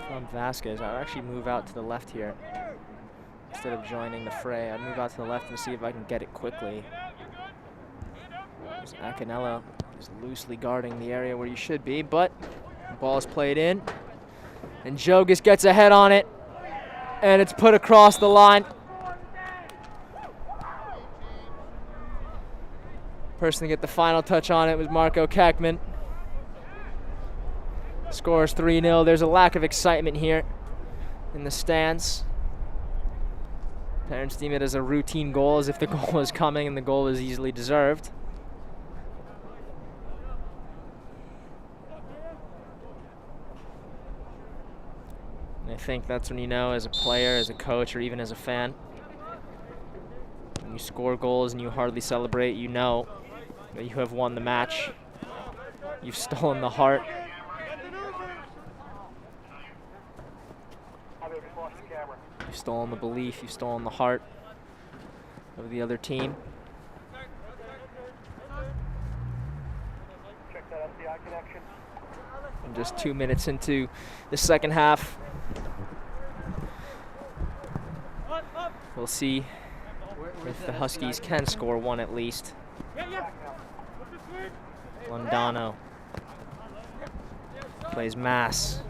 From Vasquez, I'll actually move out to the left here. Instead of joining the fray, I'd move out to the left and see if I can get it quickly. Acanella is loosely guarding the area where you should be, but the ball is played in, and Jogas gets a head on it, and it's put across the line. Person to get the final touch on it was Marco Keckman. Scores 3-0. There's a lack of excitement here in the stands. Parents deem it as a routine goal, as if the goal was coming and the goal was easily deserved. And I think that's when you know, as a player, as a coach, or even as a fan, when you score goals and you hardly celebrate, you know that you have won the match. You've stolen the heart. You've stolen the belief, you've stolen the heart of the other team. And just 2 minutes into the second half, we'll see if the Huskies can score one at least. Londano plays Mass.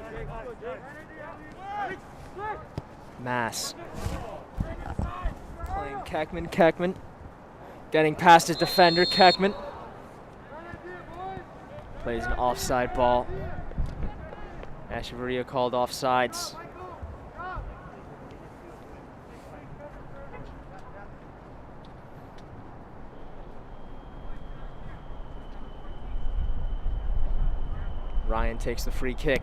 Mass playing Keckman. Keckman getting past his defender. Keckman plays an offside ball. Echeverria called offsides. Ryan takes the free kick.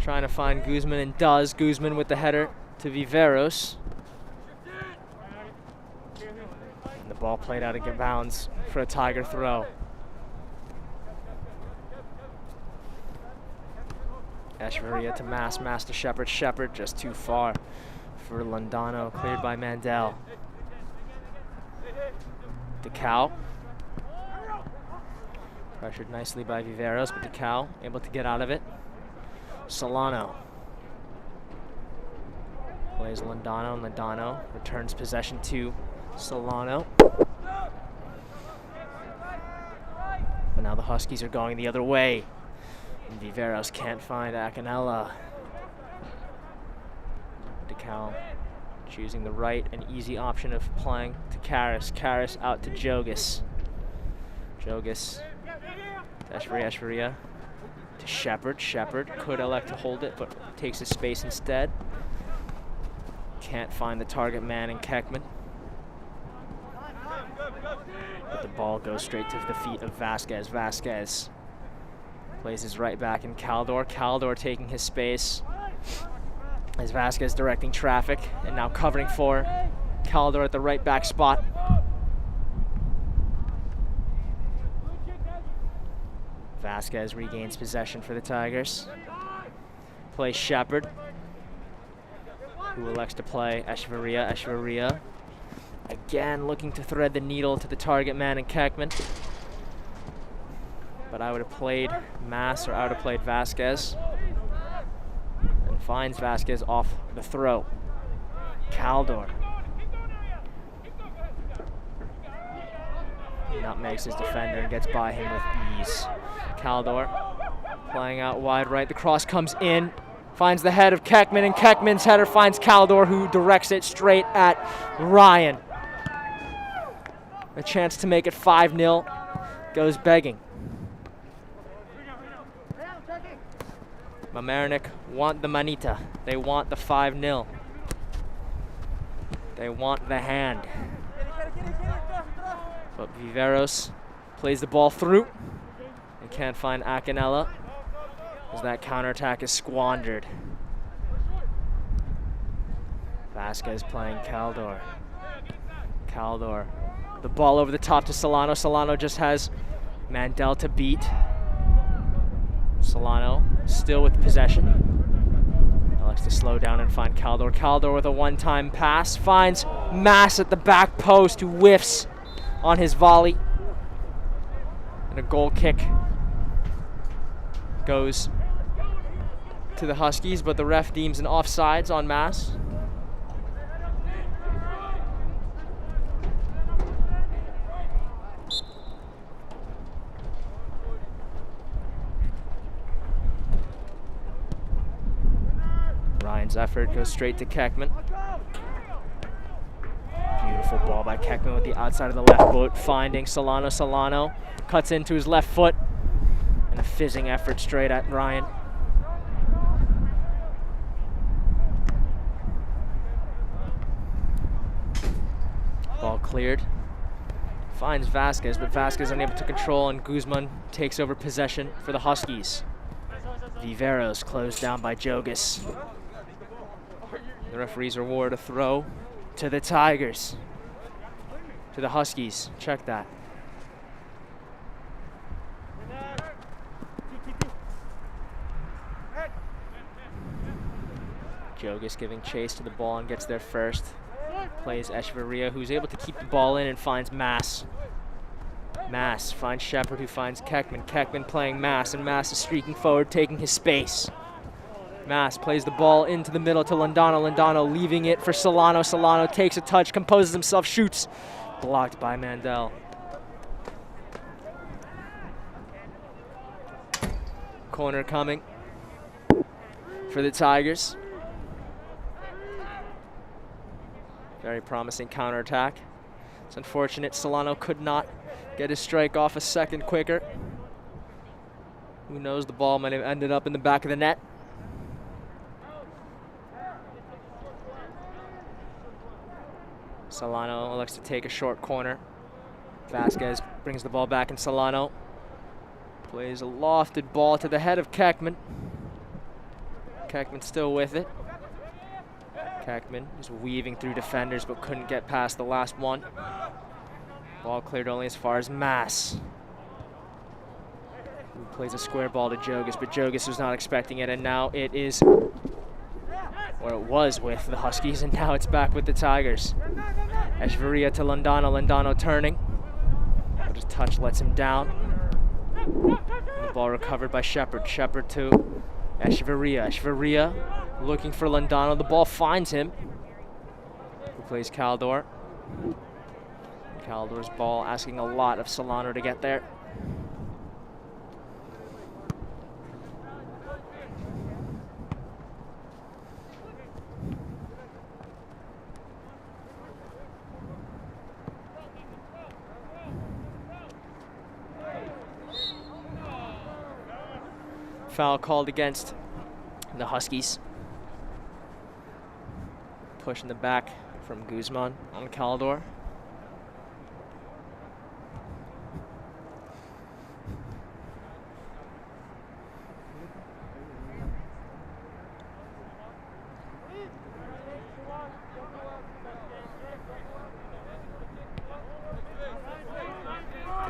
Trying to find Guzman, and does. Guzman with the header to Viveros. And the ball played out of bounds for a Tiger throw. Echeverria to Mass. Mass to Shepard. Shepard just too far for Londano. Cleared by Mandel. DeCal. Pressured nicely by Viveros, but DeCal able to get out of it. Solano plays Londano, and Londano returns possession to Solano. But now the Huskies are going the other way, and Viveros can't find Acanella. DeCal choosing the right and easy option of playing to Karras. Karras out to Jogas. Jogas to Echeverria to Shepard. Shepard could elect to hold it, but takes his space instead. Can't find the target man in Keckman. But the ball goes straight to the feet of Vasquez. Vasquez plays his right back in Caldor. Caldor taking his space as Vasquez directing traffic and now covering for Caldor at the right back spot. Vasquez regains possession for the Tigers. Plays Shepard, who elects to play Echeverria. Echeverria again looking to thread the needle to the target man in Keckman. But I would have played Mass, or I would have played Vasquez. And finds Vasquez off the throw. Caldor nutmegs his defender and gets by him with ease. Caldor playing out wide right. The cross comes in, finds the head of Keckman, and Keckman's header finds Caldor, who directs it straight at Ryan. A chance to make it 5-0 goes begging. Mamaroneck want the manita. They want the 5-0. They want the hand. But Viveros plays the ball through and can't find Acanella as that counterattack is squandered. Vasquez playing Caldor. Caldor, the ball over the top to Solano. Solano just has Mandel to beat. Solano still with possession. Likes to slow down and find Caldor. Caldor with a one-time pass finds Mass at the back post, who whiffs on his volley. And a goal kick goes to the Huskies, but the ref deems an offsides on Mass. Ryan's effort goes straight to Keckman. Beautiful ball by Keckman with the outside of the left boot, finding Solano. Solano cuts into his left foot, and a fizzing effort straight at Ryan. Ball cleared. Finds Vasquez, but Vasquez unable to control, and Guzman takes over possession for the Huskies. Viveros closed down by Jogas. The referees award a throw to the Tigers. To the Huskies. Check that. Jogas giving chase to the ball and gets there first. Plays Echeverria, who's able to keep the ball in and finds Mass. Mass finds Shepard, who finds Keckman. Keckman playing Mass, and Mass is streaking forward, taking his space. Mass plays the ball into the middle to Londano. Londano leaving it for Solano. Solano takes a touch, composes himself, shoots. Blocked by Mandel. Corner coming for the Tigers. Very promising counterattack. It's unfortunate Solano could not get his strike off a second quicker. Who knows, the ball might have ended up in the back of the net. Solano elects to take a short corner. Vasquez brings the ball back, and Solano plays a lofted ball to the head of Keckman. Keckman still with it. Keckman is weaving through defenders but couldn't get past the last one. Ball cleared only as far as Mass, who plays a square ball to Jogas, but Jogas was not expecting it, and now it is, or it was with the Huskies, and now it's back with the Tigers. Echeverria to Londano. Londano turning, but his touch lets him down. And the ball recovered by Shepard. Shepard to Echeverria. Echeverria looking for Londano. The ball finds him, who plays Caldor. Caldor's ball asking a lot of Solano to get there. Foul called against the Huskies. Push in the back from Guzman on Caldor.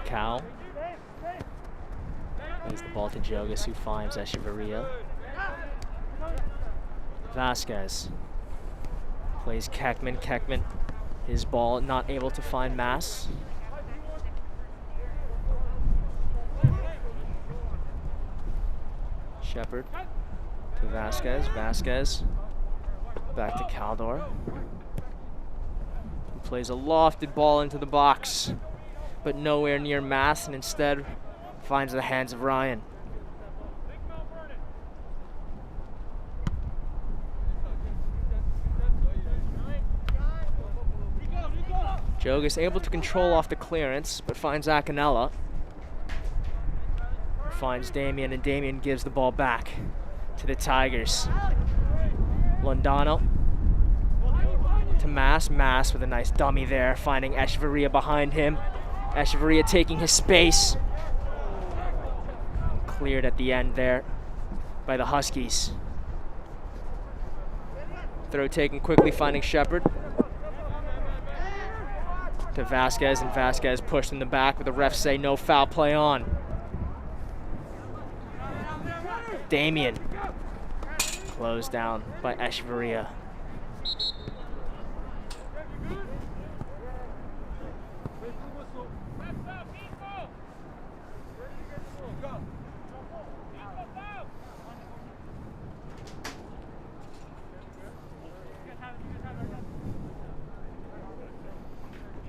Cal. Leaves the ball to Jogas, who finds Echeverria. Vasquez plays Keckman. Keckman, his ball not able to find Mass. Shepard to Vasquez. Vasquez back to Caldor, who plays a lofted ball into the box, but nowhere near Mass, and instead finds the hands of Ryan. Jogas able to control off the clearance, but finds Acanella. Finds Damian, and Damian gives the ball back to the Tigers. Londano to Mass. Mass with a nice dummy there, finding Echeverria behind him. Echeverria taking his space. Cleared at the end there by the Huskies. Throw taken quickly, finding Shepard. To Vasquez, and Vasquez pushed in the back, but the refs say no foul play on. Damian closed down by Echeverria.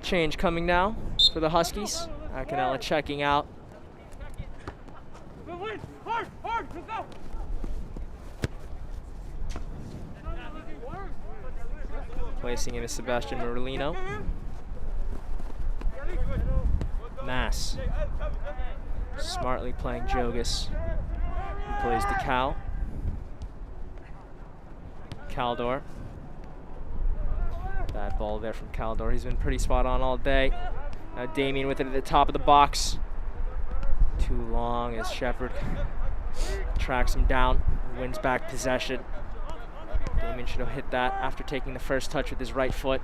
Change coming now for the Huskies. Acanella checking out. Placing in is Sebastian Merlino. Mass. Smartly playing Jogas. He plays DeCal. Caldor. Bad ball there from Caldor. He's been pretty spot on all day. Now Damian with it at the top of the box. Too long as Shepard tracks him down, wins back possession. Damian should have hit that after taking the first touch with his right foot.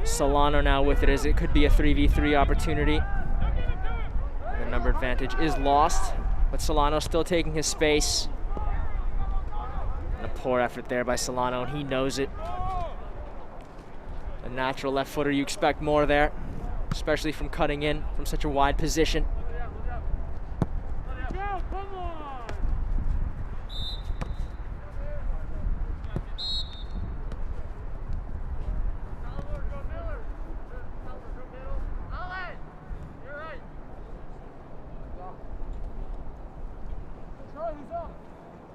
Solano now with it, as it could be a 3v3 opportunity. The number advantage is lost, but Solano still taking his space. And a poor effort there by Solano, and he knows it. A natural left footer, you expect more there, especially from cutting in from such a wide position.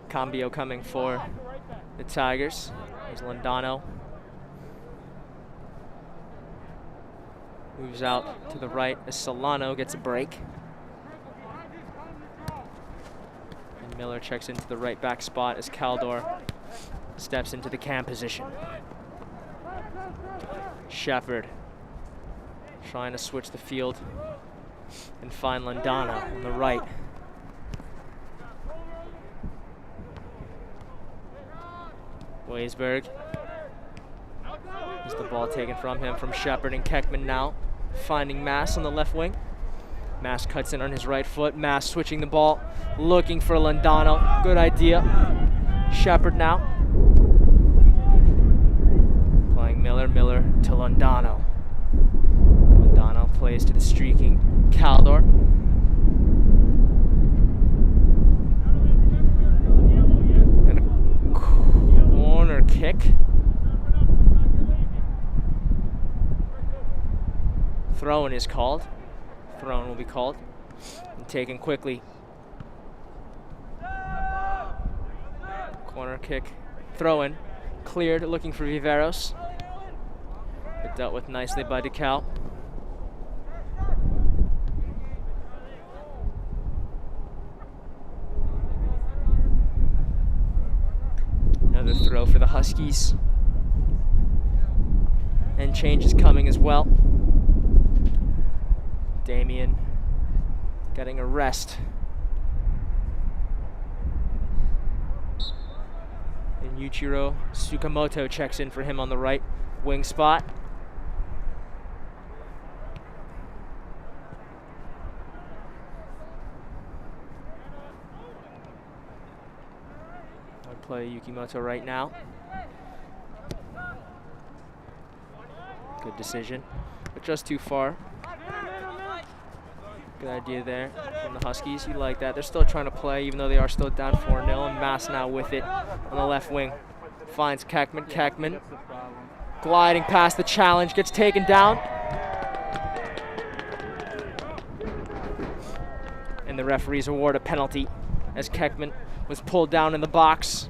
Cambio coming for the Tigers. There's Londano. Moves out to the right as Solano gets a break. And Miller checks into the right back spot as Caldor steps into the cam position. Shepard trying to switch the field and find Londano on the right. Weisberg. Is the ball taken from him from Shepard, and Keckman now finding Mass on the left wing. Mass cuts in on his right foot. Mass switching the ball, looking for Londano. Good idea. Shepard now. Playing Miller. Miller to Londano. Londano plays to the streaking Caldor. And a corner kick. Throw-in is called. Throw-in will be called and taken quickly. Corner kick. Throw-in. Cleared, looking for Viveros. But dealt with nicely by DeCal. throw for the Huskies. And change is coming as well. Damien getting a rest. And Yuichiro Tsukamoto checks in for him on the right wing spot. I'd play Yukimoto right now. Good decision, but just too far. Good idea there from the Huskies. You like that. They're still trying to play, even though they are still down 4-0. And Mass now with it on the left wing. Finds Keckman. Keckman gliding past the challenge, gets taken down. And the referees award a penalty as Keckman was pulled down in the box.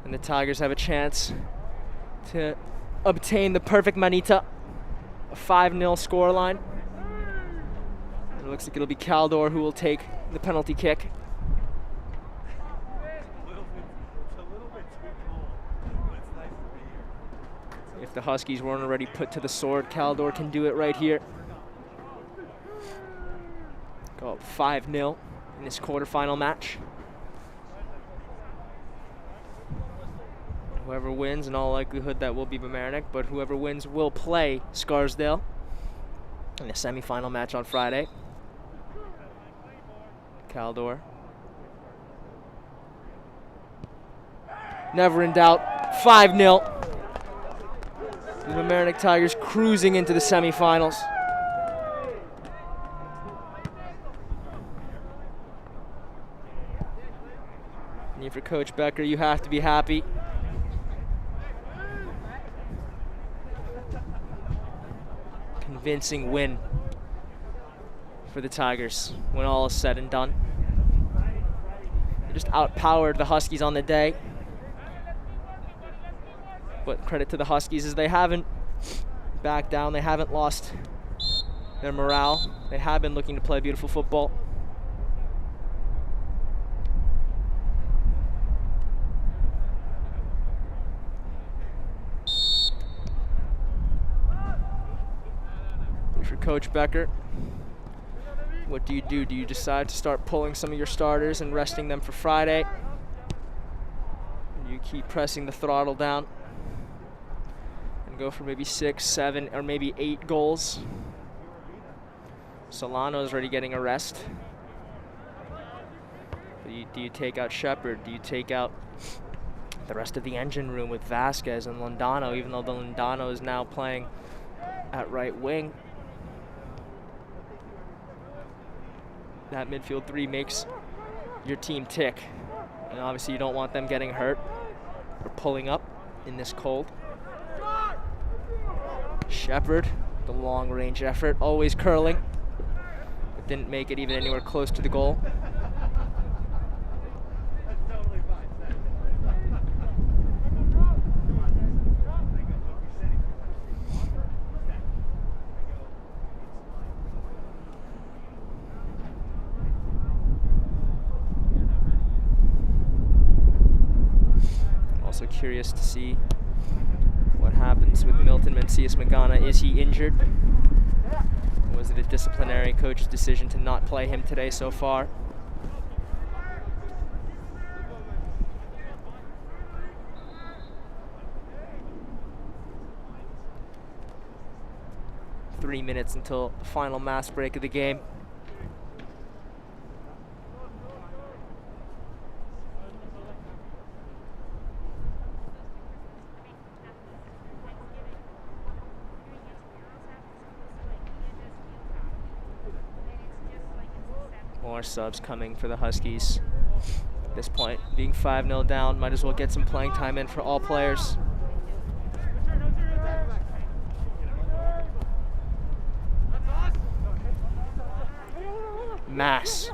And the Tigers have a chance to obtain the perfect manita. A 5-0 scoreline. It looks like it'll be Caldor who will take the penalty kick. If the Huskies weren't already put to the sword, Caldor can do it right here. Go up 5-0 in this quarterfinal match. Whoever wins, in all likelihood, that will be Mamaroneck, but whoever wins will play Scarsdale in the semifinal match on Friday. Caldor. Never in doubt, 5-0. The Mamaroneck Tigers cruising into the semifinals. And for Coach Becker, you have to be happy. Convincing win for the Tigers when all is said and done. They just outpowered the Huskies on the day. But credit to the Huskies is they haven't backed down. They haven't lost their morale. They have been looking to play beautiful football. For Coach Becker, what do? Do you decide to start pulling some of your starters and resting them for Friday? Do you keep pressing the throttle down and go for maybe 6, 7, or maybe 8 goals? Solano is already getting a rest. Do you take out Shepard? Do you take out the rest of the engine room with Vasquez and Londano, even though the Londano is now playing at right wing? That midfield 3 makes your team tick. And obviously you don't want them getting hurt or pulling up in this cold. Shepard, the long range effort, always curling, but didn't make it even anywhere close to the goal. Also curious to see what happens with Milton Mencius Magana. Is he injured? Was it a disciplinary coach's decision to not play him today so far? Three minutes until the final mass break of the game. More subs coming for the Huskies. At this point, being 5-0 down, might as well get some playing time in for all players. Mass.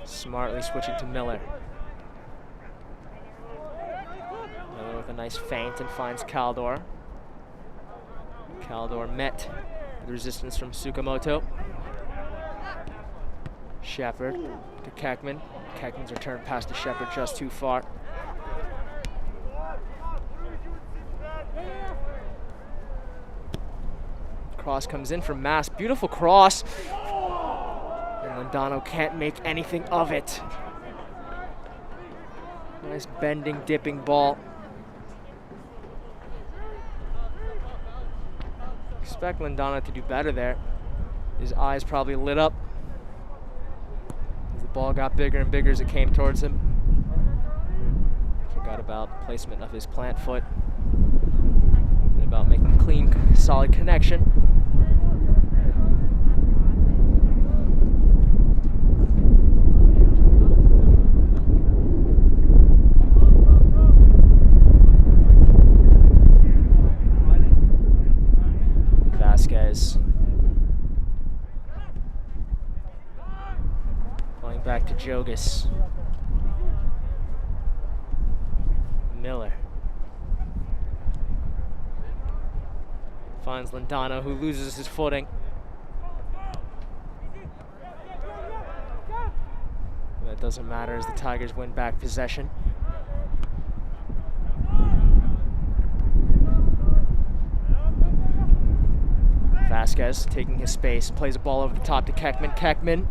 Smartly switching to Miller. Miller with a nice feint and finds Caldor. Caldor met the resistance from Tsukamoto. Shepard to Keckman. Keckman's return pass to Shepard just too far. Cross comes in from Mass. Beautiful cross. And Lindano can't make anything of it. Nice bending, dipping ball. Expect Lindano to do better there. His eyes probably lit up as the ball got bigger and bigger as it came towards him. Forgot about the placement of his plant foot and about making a clean, solid connection. Vasquez. Going back to Jogas. Miller. Finds Lindano, who loses his footing. That doesn't matter as the Tigers win back possession. Vasquez taking his space, plays a ball over the top to Keckman. Keckman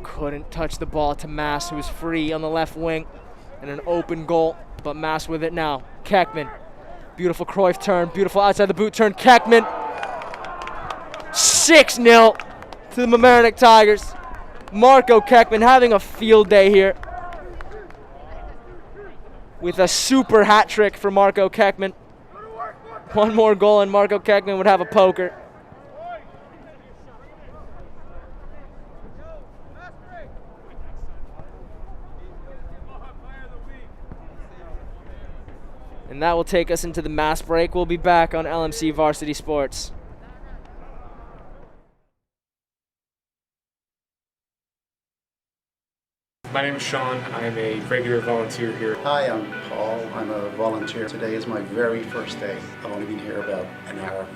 couldn't touch the ball to Mass, who was free on the left wing, and an open goal, but Mass with it now. Keckman, beautiful Cruyff turn, beautiful outside the boot turn. Keckman, 6-0 to the Mamaroneck Tigers. Marco Keckman having a field day here with a super hat trick for Marco Keckman. One more goal and Marco Keckman would have a poker. And that will take us into the Mass break. We'll be back on LMC Varsity Sports. My name is Sean. I'm a regular volunteer here. Hi, I'm Paul. I'm a volunteer. Today is my very first day. I've only been here about an hour.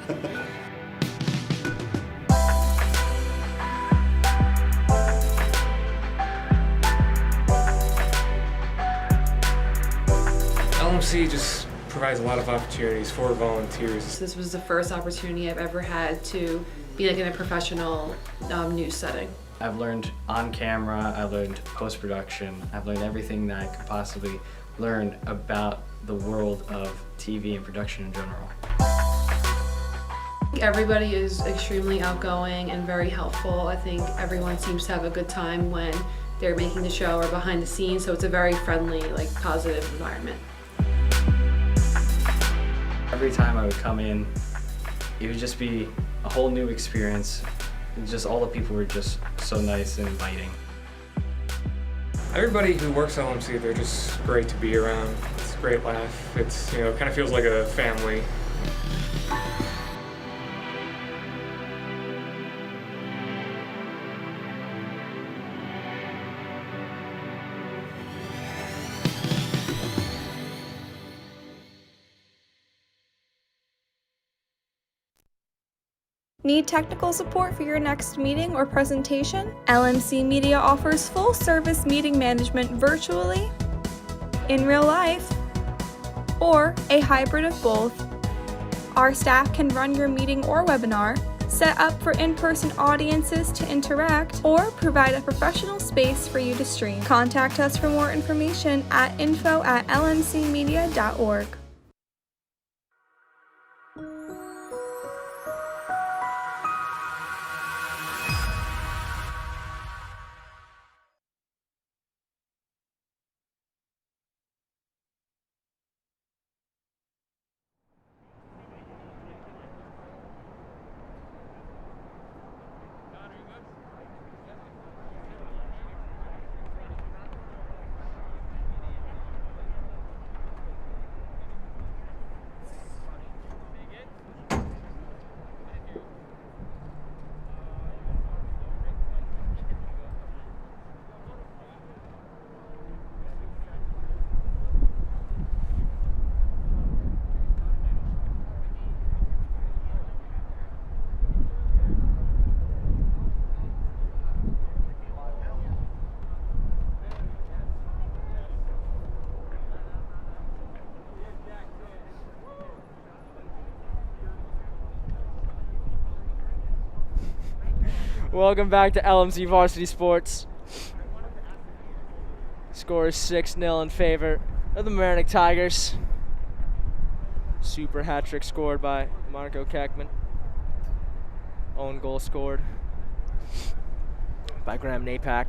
LMC just provides a lot of opportunities for volunteers. This was the first opportunity I've ever had to be like in a professional news setting. I've learned on camera, I learned post-production, I've learned everything that I could possibly learn about the world of TV and production in general. Everybody is extremely outgoing and very helpful. I think everyone seems to have a good time when they're making the show or behind the scenes, so it's a very friendly, like, positive environment. Every time I would come in, it would just be a whole new experience. And just all the people were just so nice and inviting. Everybody who works at LMC, they're just great to be around. It's a great laugh. It's, it kind of feels like a family. Need technical support for your next meeting or presentation? LMC Media offers full-service meeting management virtually, in real life, or a hybrid of both. Our staff can run your meeting or webinar, set up for in-person audiences to interact, or provide a professional space for you to stream. Contact us for more information at info@lmcmedia.org. Welcome back to LMC Varsity Sports. Score is 6-0 in favor of the Mamaroneck Tigers. Super hat trick scored by Marco Keckman. Own goal scored by Graham Napak.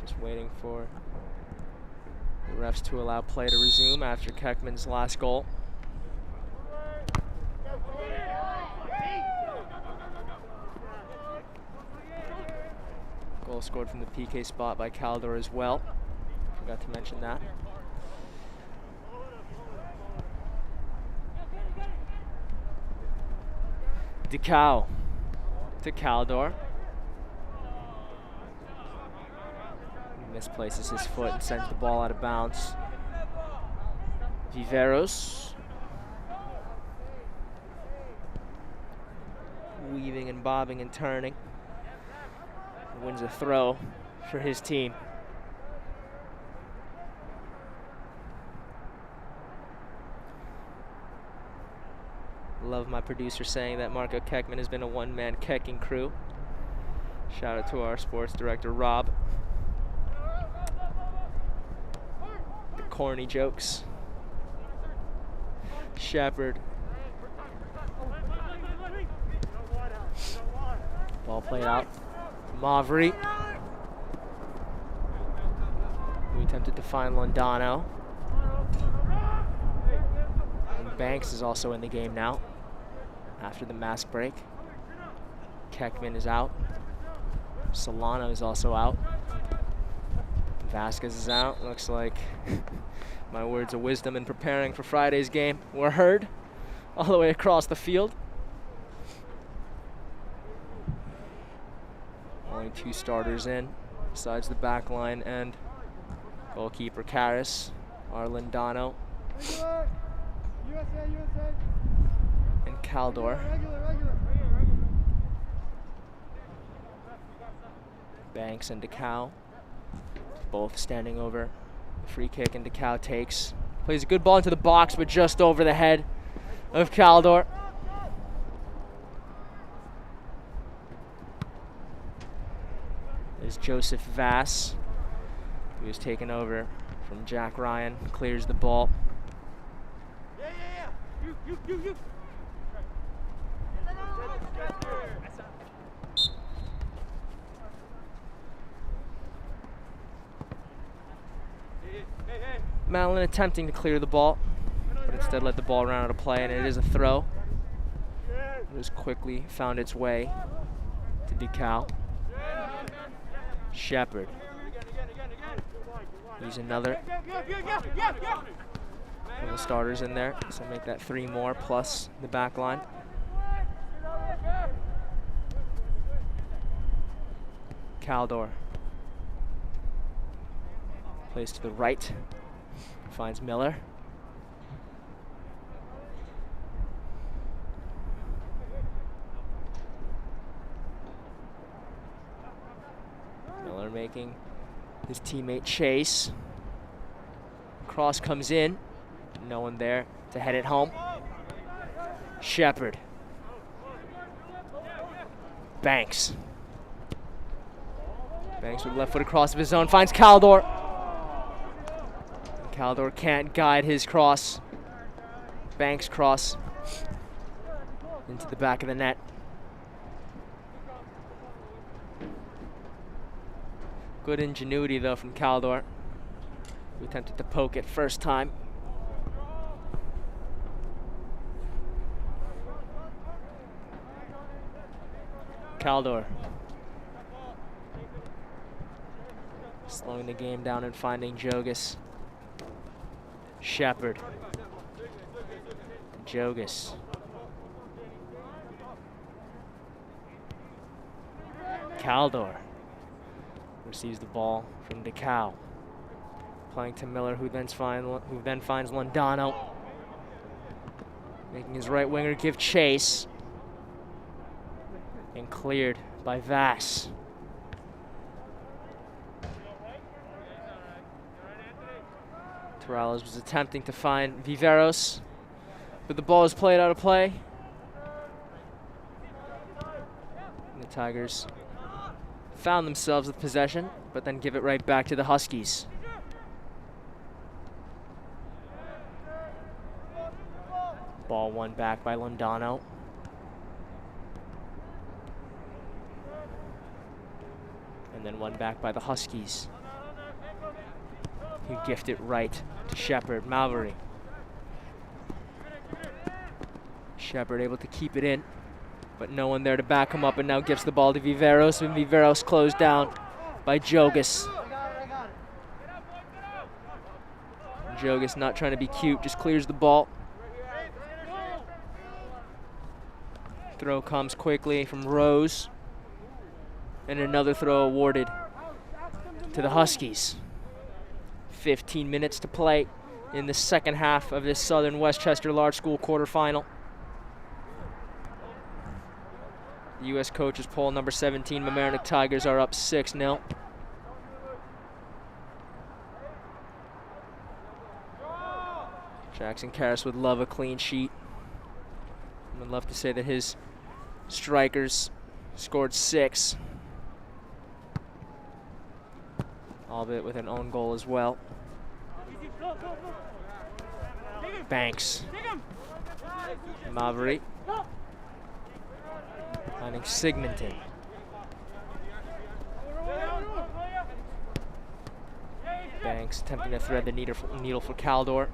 Just waiting for the refs to allow play to resume after Keckman's last goal. Goal scored from the PK spot by Caldor as well. Forgot to mention that. DeCow to Caldor. Misplaces his foot and sends the ball out of bounds. Viveros. Weaving and bobbing and turning. Wins a throw for his team. Love my producer saying that Marco Keckman has been a one-man kecking crew. Shout out to our sports director, Rob. The corny jokes. Shepard. Ball played out. Mavri. We attempted to find Londano. And Banks is also in the game now after the mask break. Keckman is out. Solano is also out. Vasquez is out. Looks like my words of wisdom in preparing for Friday's game were heard all the way across the field. Only 2 starters in, besides the back line and goalkeeper Karras, Arlindano, and Caldor. Banks and DeCow, both standing over. Free kick and DeCow takes. Plays a good ball into the box, but just over the head of Caldor. Is Joseph Vass, who is taken over from Jack Ryan, clears the ball. You. Madeline attempting to clear the ball, but instead let the ball run out of play, and it is a throw. It has quickly found its way to DeCow. Shepard. Use another. One of the starters in there, so make that 3 more plus the back line. Caldor. Plays to the right. Finds Miller. Miller making his teammate chase. Cross comes in. No one there to head it home. Shepard. Banks. Banks with left foot across of his own. Finds Caldor. Caldor can't guide his cross. Banks cross into the back of the net. Good ingenuity though from Caldor, who attempted to poke it first time. Caldor slowing the game down and finding Jogas. Shepard. Jogas. Caldor receives the ball from DeCow. Playing to Miller, who then finds Londano. Making his right winger give chase. And cleared by Vass. Torales was attempting to find Viveros, but the ball is played out of play. And the Tigers found themselves with possession, but then give it right back to the Huskies. Ball won back by Londano. And then one back by the Huskies, who gift it right to Shepard. Malvery. Shepard able to keep it in, but no one there to back him up, and now gives the ball to Viveros, and Viveros closed down by Jogas. Jogas not trying to be cute, just clears the ball. Throw comes quickly from Rose, and another throw awarded to the Huskies. 15 minutes to play in the second half of this Southern Westchester Large School quarterfinal. The U.S. coaches poll number 17, Mamaroneck Tigers are up 6-0. Jackson Karras would love a clean sheet. I would love to say that his strikers scored 6. Albeit with an own goal as well. Banks. Mavery. Finding Sigmonton. Banks attempting to thread the needle for Caldor.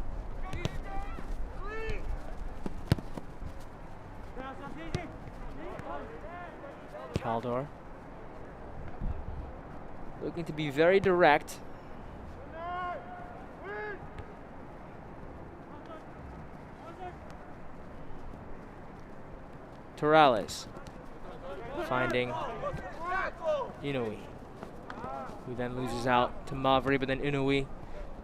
Caldor looking to be very direct. Torales finding Inouye, who then loses out to Mavery, but then Inouye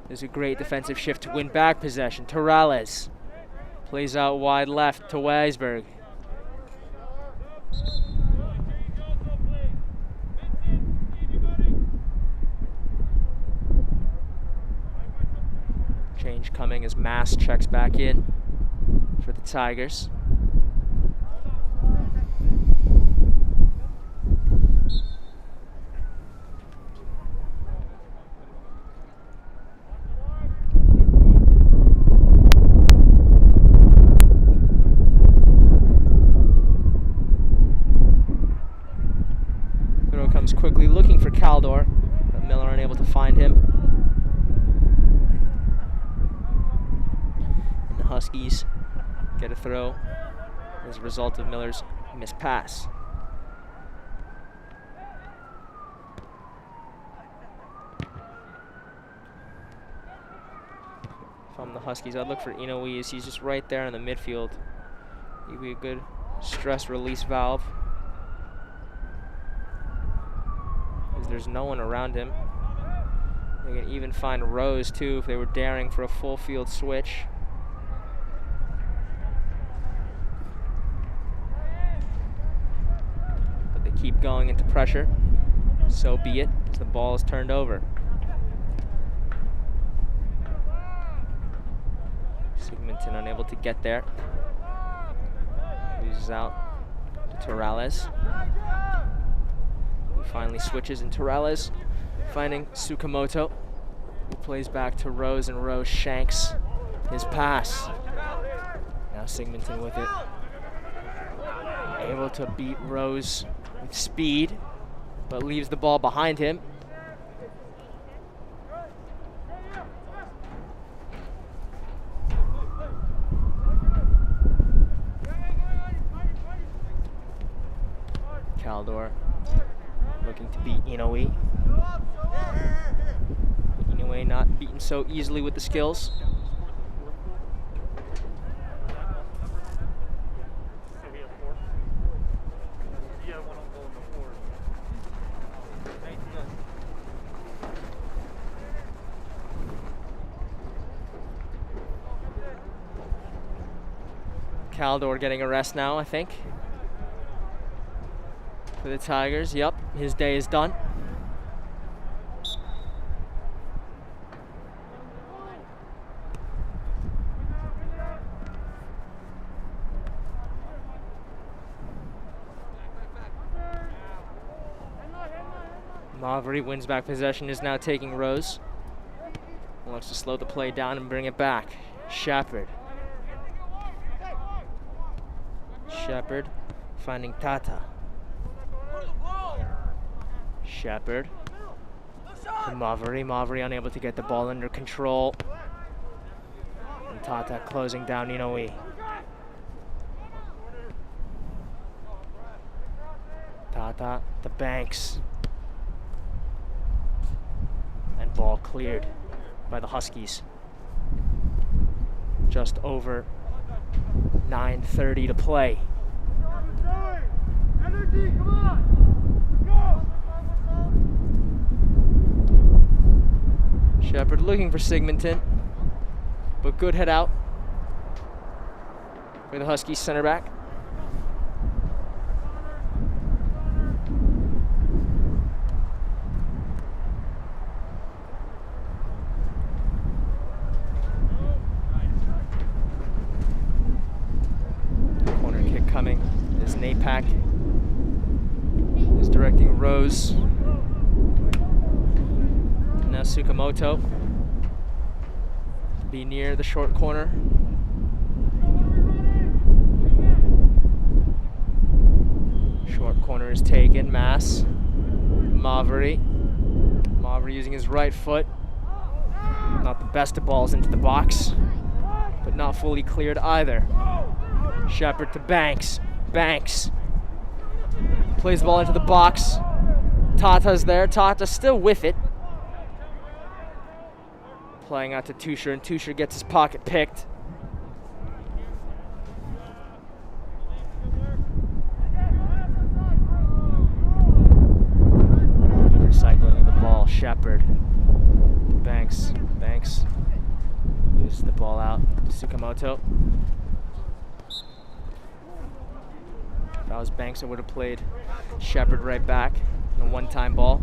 does a great defensive shift to win back possession. Torales plays out wide left to Weisberg. Change coming as Mass checks back in for the Tigers. Throw comes quickly looking for Caldor, but Miller unable to find him. Huskies get a throw as a result of Miller's missed pass. From the Huskies, I'd look for Inouye as he's just right there in the midfield. He'd be a good stress release valve, as there's no one around him. They can even find Rose too if they were daring for a full field switch. Keep going into pressure, so be it, as the ball is turned over. Sigmonton unable to get there. Loses out to Torales, who finally switches, and Torales finding Tsukamoto, who plays back to Rose, and Rose shanks his pass. Now Sigmonton with it, able to beat Rose with speed, but leaves the ball behind him. Caldor looking to beat Inouye. Inouye not beaten so easily with the skills. Caldor getting a rest now, I think, for the Tigers. Yep, his day is done. Maveri wins back possession, is now taking Rose. Wants to slow the play down and bring it back. Shepard. Shepard finding Tata. Shepard to Maveri. Maveri unable to get the ball under control. And Tata closing down Inoue. Tata to Banks. And ball cleared by the Huskies. Just over 9:30 to play. Shepard looking for Sigmonton, but good head out for the Huskies center back. Corner kick coming as Napak is directing Rose. Now Tsukamoto be near the short corner. Short corner is taken. Mass. Maveri. Maveri using his right foot. Not the best of balls into the box, but not fully cleared either. Shepard to Banks. Banks plays the ball into the box. Tata's there. Tata still with it. Playing out to Tusher, and Tusher gets his pocket picked. Good recycling of the ball. Shepard. Banks. Banks loses the ball out to Tsukamoto. If that was Banks, I would have played Shepard right back in a one-time ball,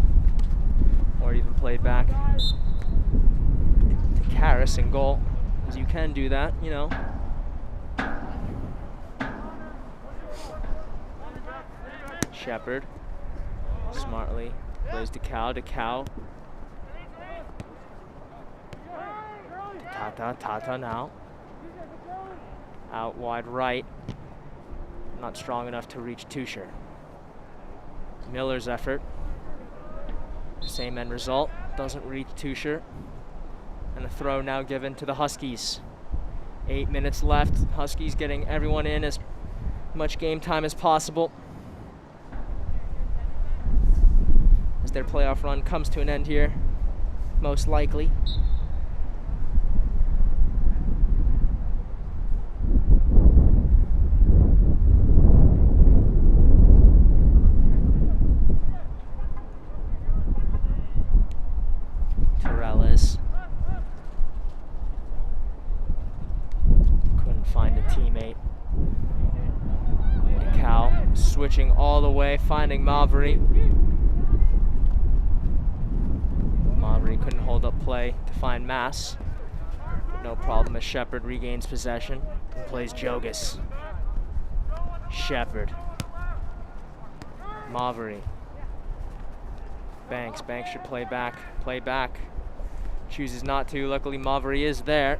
or even played back Harris in goal, as you can do that, you know. Shepard smartly plays to Cow. Tata now. Out wide right. Not strong enough to reach Tusher. Miller's effort. Same end result. Doesn't reach Tusher. And a throw now given to the Huskies. 8 minutes left. Huskies getting everyone in as much game time as possible as their playoff run comes to an end here, most likely. Switching all the way, finding Maveri. Maveri couldn't hold up play to find Mass. But no problem as Shepard regains possession and plays Jogas. Shepard. Maveri. Banks should play back. Chooses not to, luckily Maveri is there.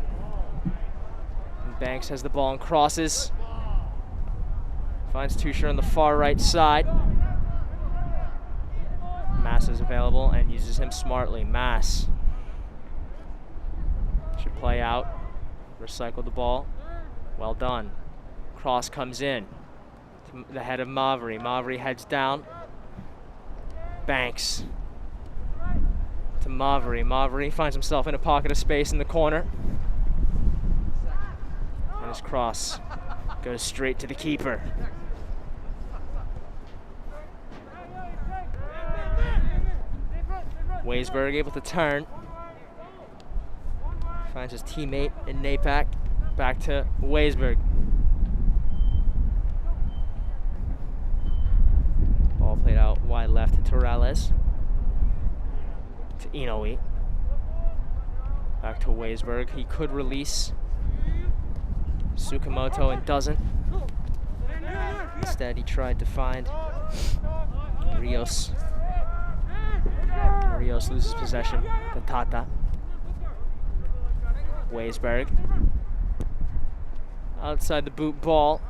And Banks has the ball and crosses. Finds Tusher on the far right side. Mass is available and uses him smartly. Mass should play out. Recycle the ball. Well done. Cross comes in to the head of Maveri. Maveri heads down. Banks to Maveri. Maveri finds himself in a pocket of space in the corner. And his cross goes straight to the keeper. Weisberg able to turn. Finds his teammate in Napak. Back to Weisberg. Ball played out wide left to Torales. To Inoue. Back to Weisberg. He could release Tsukamoto and doesn't. Instead, he tried to find Rios. Rios loses possession to Tata. Weisberg. Outside the boot ball.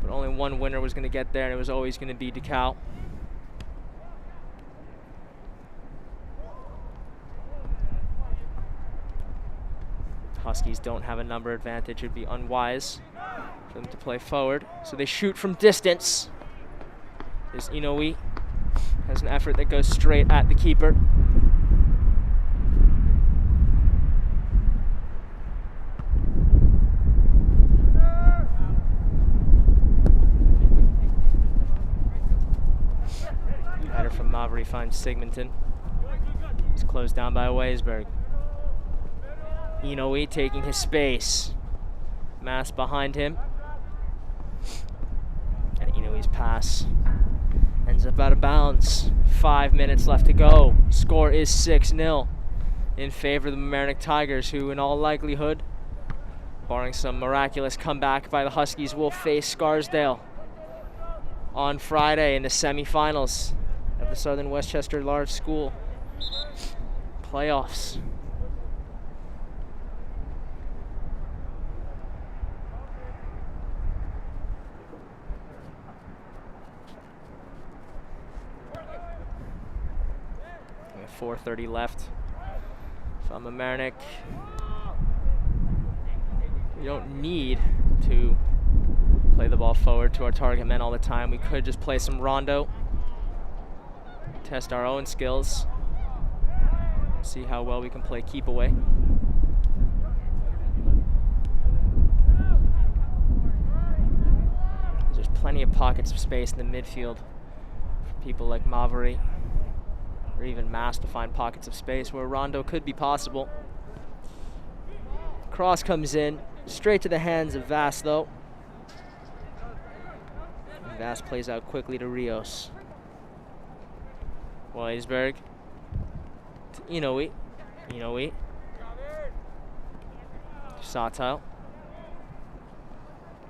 But only one winner was going to get there, and it was always going to be DeKalb. Huskies don't have a number advantage. It would be unwise for them to play forward. So they shoot from distance. As Inoue has an effort that goes straight at the keeper. Header from Mavry finds Sigmonton. It's closed down by Weisberg. Inoue taking his space. Mass behind him. And Inoue's pass ends up out of bounds. 5 minutes left to go. Score is 6-0 in favor of the Mamaroneck Tigers, who in all likelihood, barring some miraculous comeback by the Huskies, will face Scarsdale on Friday in the semifinals of the Southern Westchester Large School playoffs. We have 4:30 left. From Mamaroneck, we don't need to play the ball forward to our target men all the time. We could just play some rondo, test our own skills, see how well we can play keep away. There's plenty of pockets of space in the midfield for people like Mavry or even Mass to find pockets of space where rondo could be possible. Cross comes in, straight to the hands of Vass though. And Vass plays out quickly to Rios. Weisberg to Inoue. Inoue. Satile.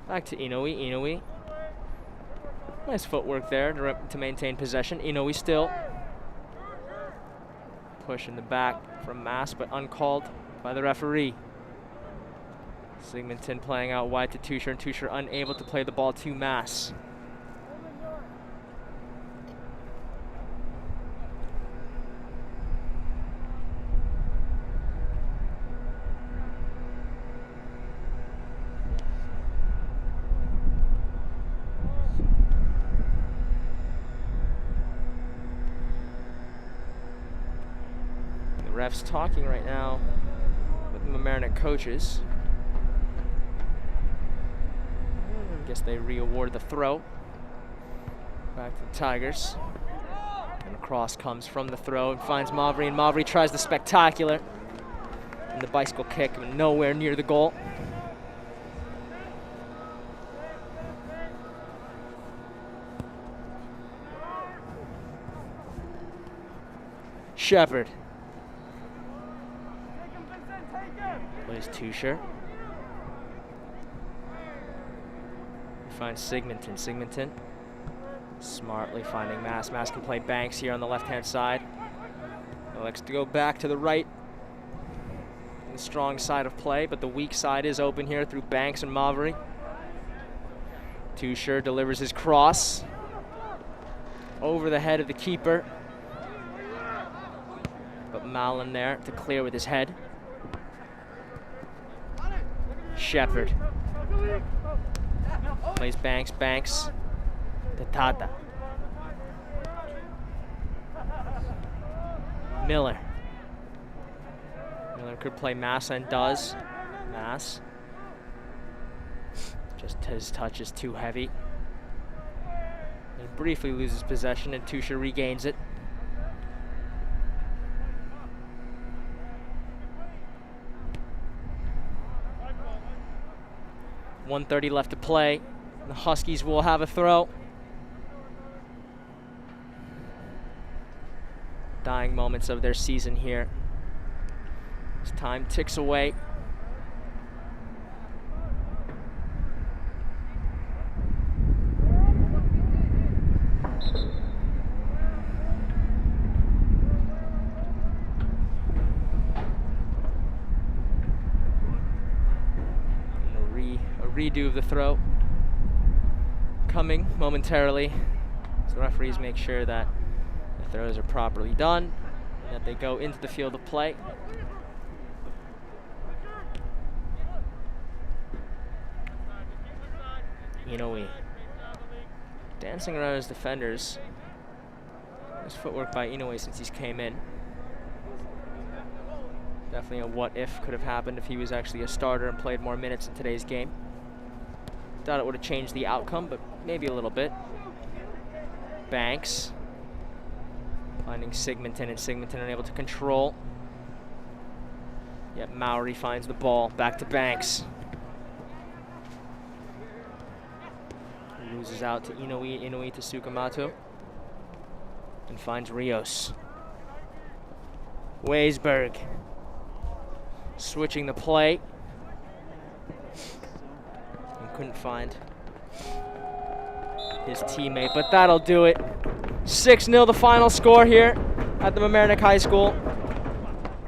Back to Inoue. Inoue. Nice footwork there to maintain possession. Inoue still. Push in the back from Mass, but uncalled by the referee. Sigmonton playing out wide to Tusher, and Tusher unable to play the ball to Mass. Refs talking right now with the Mamaroneck coaches. I guess they re-award the throw. Back to the Tigers. And the cross comes from the throw and finds Mavry, and Mavry tries the spectacular. And the bicycle kick, nowhere near the goal. Shepard. Plays Tusher. He finds Sigmonton. Sigmonton smartly finding Mass. Mass can play Banks here on the left-hand side. Elects to go back to the right. The strong side of play, but the weak side is open here through Banks and Mavry. Tusher delivers his cross over the head of the keeper. But Mallon there to clear with his head. Shepard plays Banks. Banks to Tata. Miller. Miller could play Mass and does. Mass. Just his touch is too heavy. He briefly loses possession and Tusher regains it. .130 left to play. The Huskies will have a throw. Dying moments of their season here. As time ticks away. redo of the throw coming momentarily. So referees make sure that the throws are properly done and that they go into the field of play. Inoue dancing around his defenders. Nice footwork by Inoue since he's came in. Definitely a what if could have happened if he was actually a starter and played more minutes in today's game. Doubt it would have changed the outcome, but maybe a little bit. Banks finding Sigmonton, and Sigmonton unable to control. Yet Mowry finds the ball, back to Banks. Loses out to Inoue, Inoue to Tsukamoto. And finds Rios. Weisberg switching the play. And couldn't find his teammate, but that'll do it. 6-0 the final score here at the Mamaroneck High School,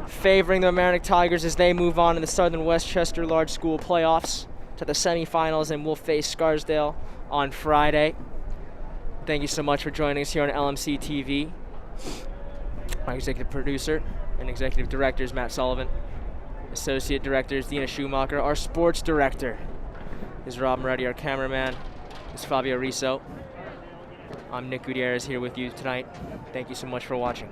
favoring the Mamaroneck Tigers as they move on in the Southern Westchester Large School playoffs to the semifinals, and will face Scarsdale on Friday. Thank you so much for joining us here on LMC TV. Our executive producer and executive director is Matt Sullivan. Associate director is Dina Schumacher. Our sports director is Rob Moretti. Our cameraman is Fabio Riso. I'm Nick Gutierrez here with you tonight. Thank you so much for watching.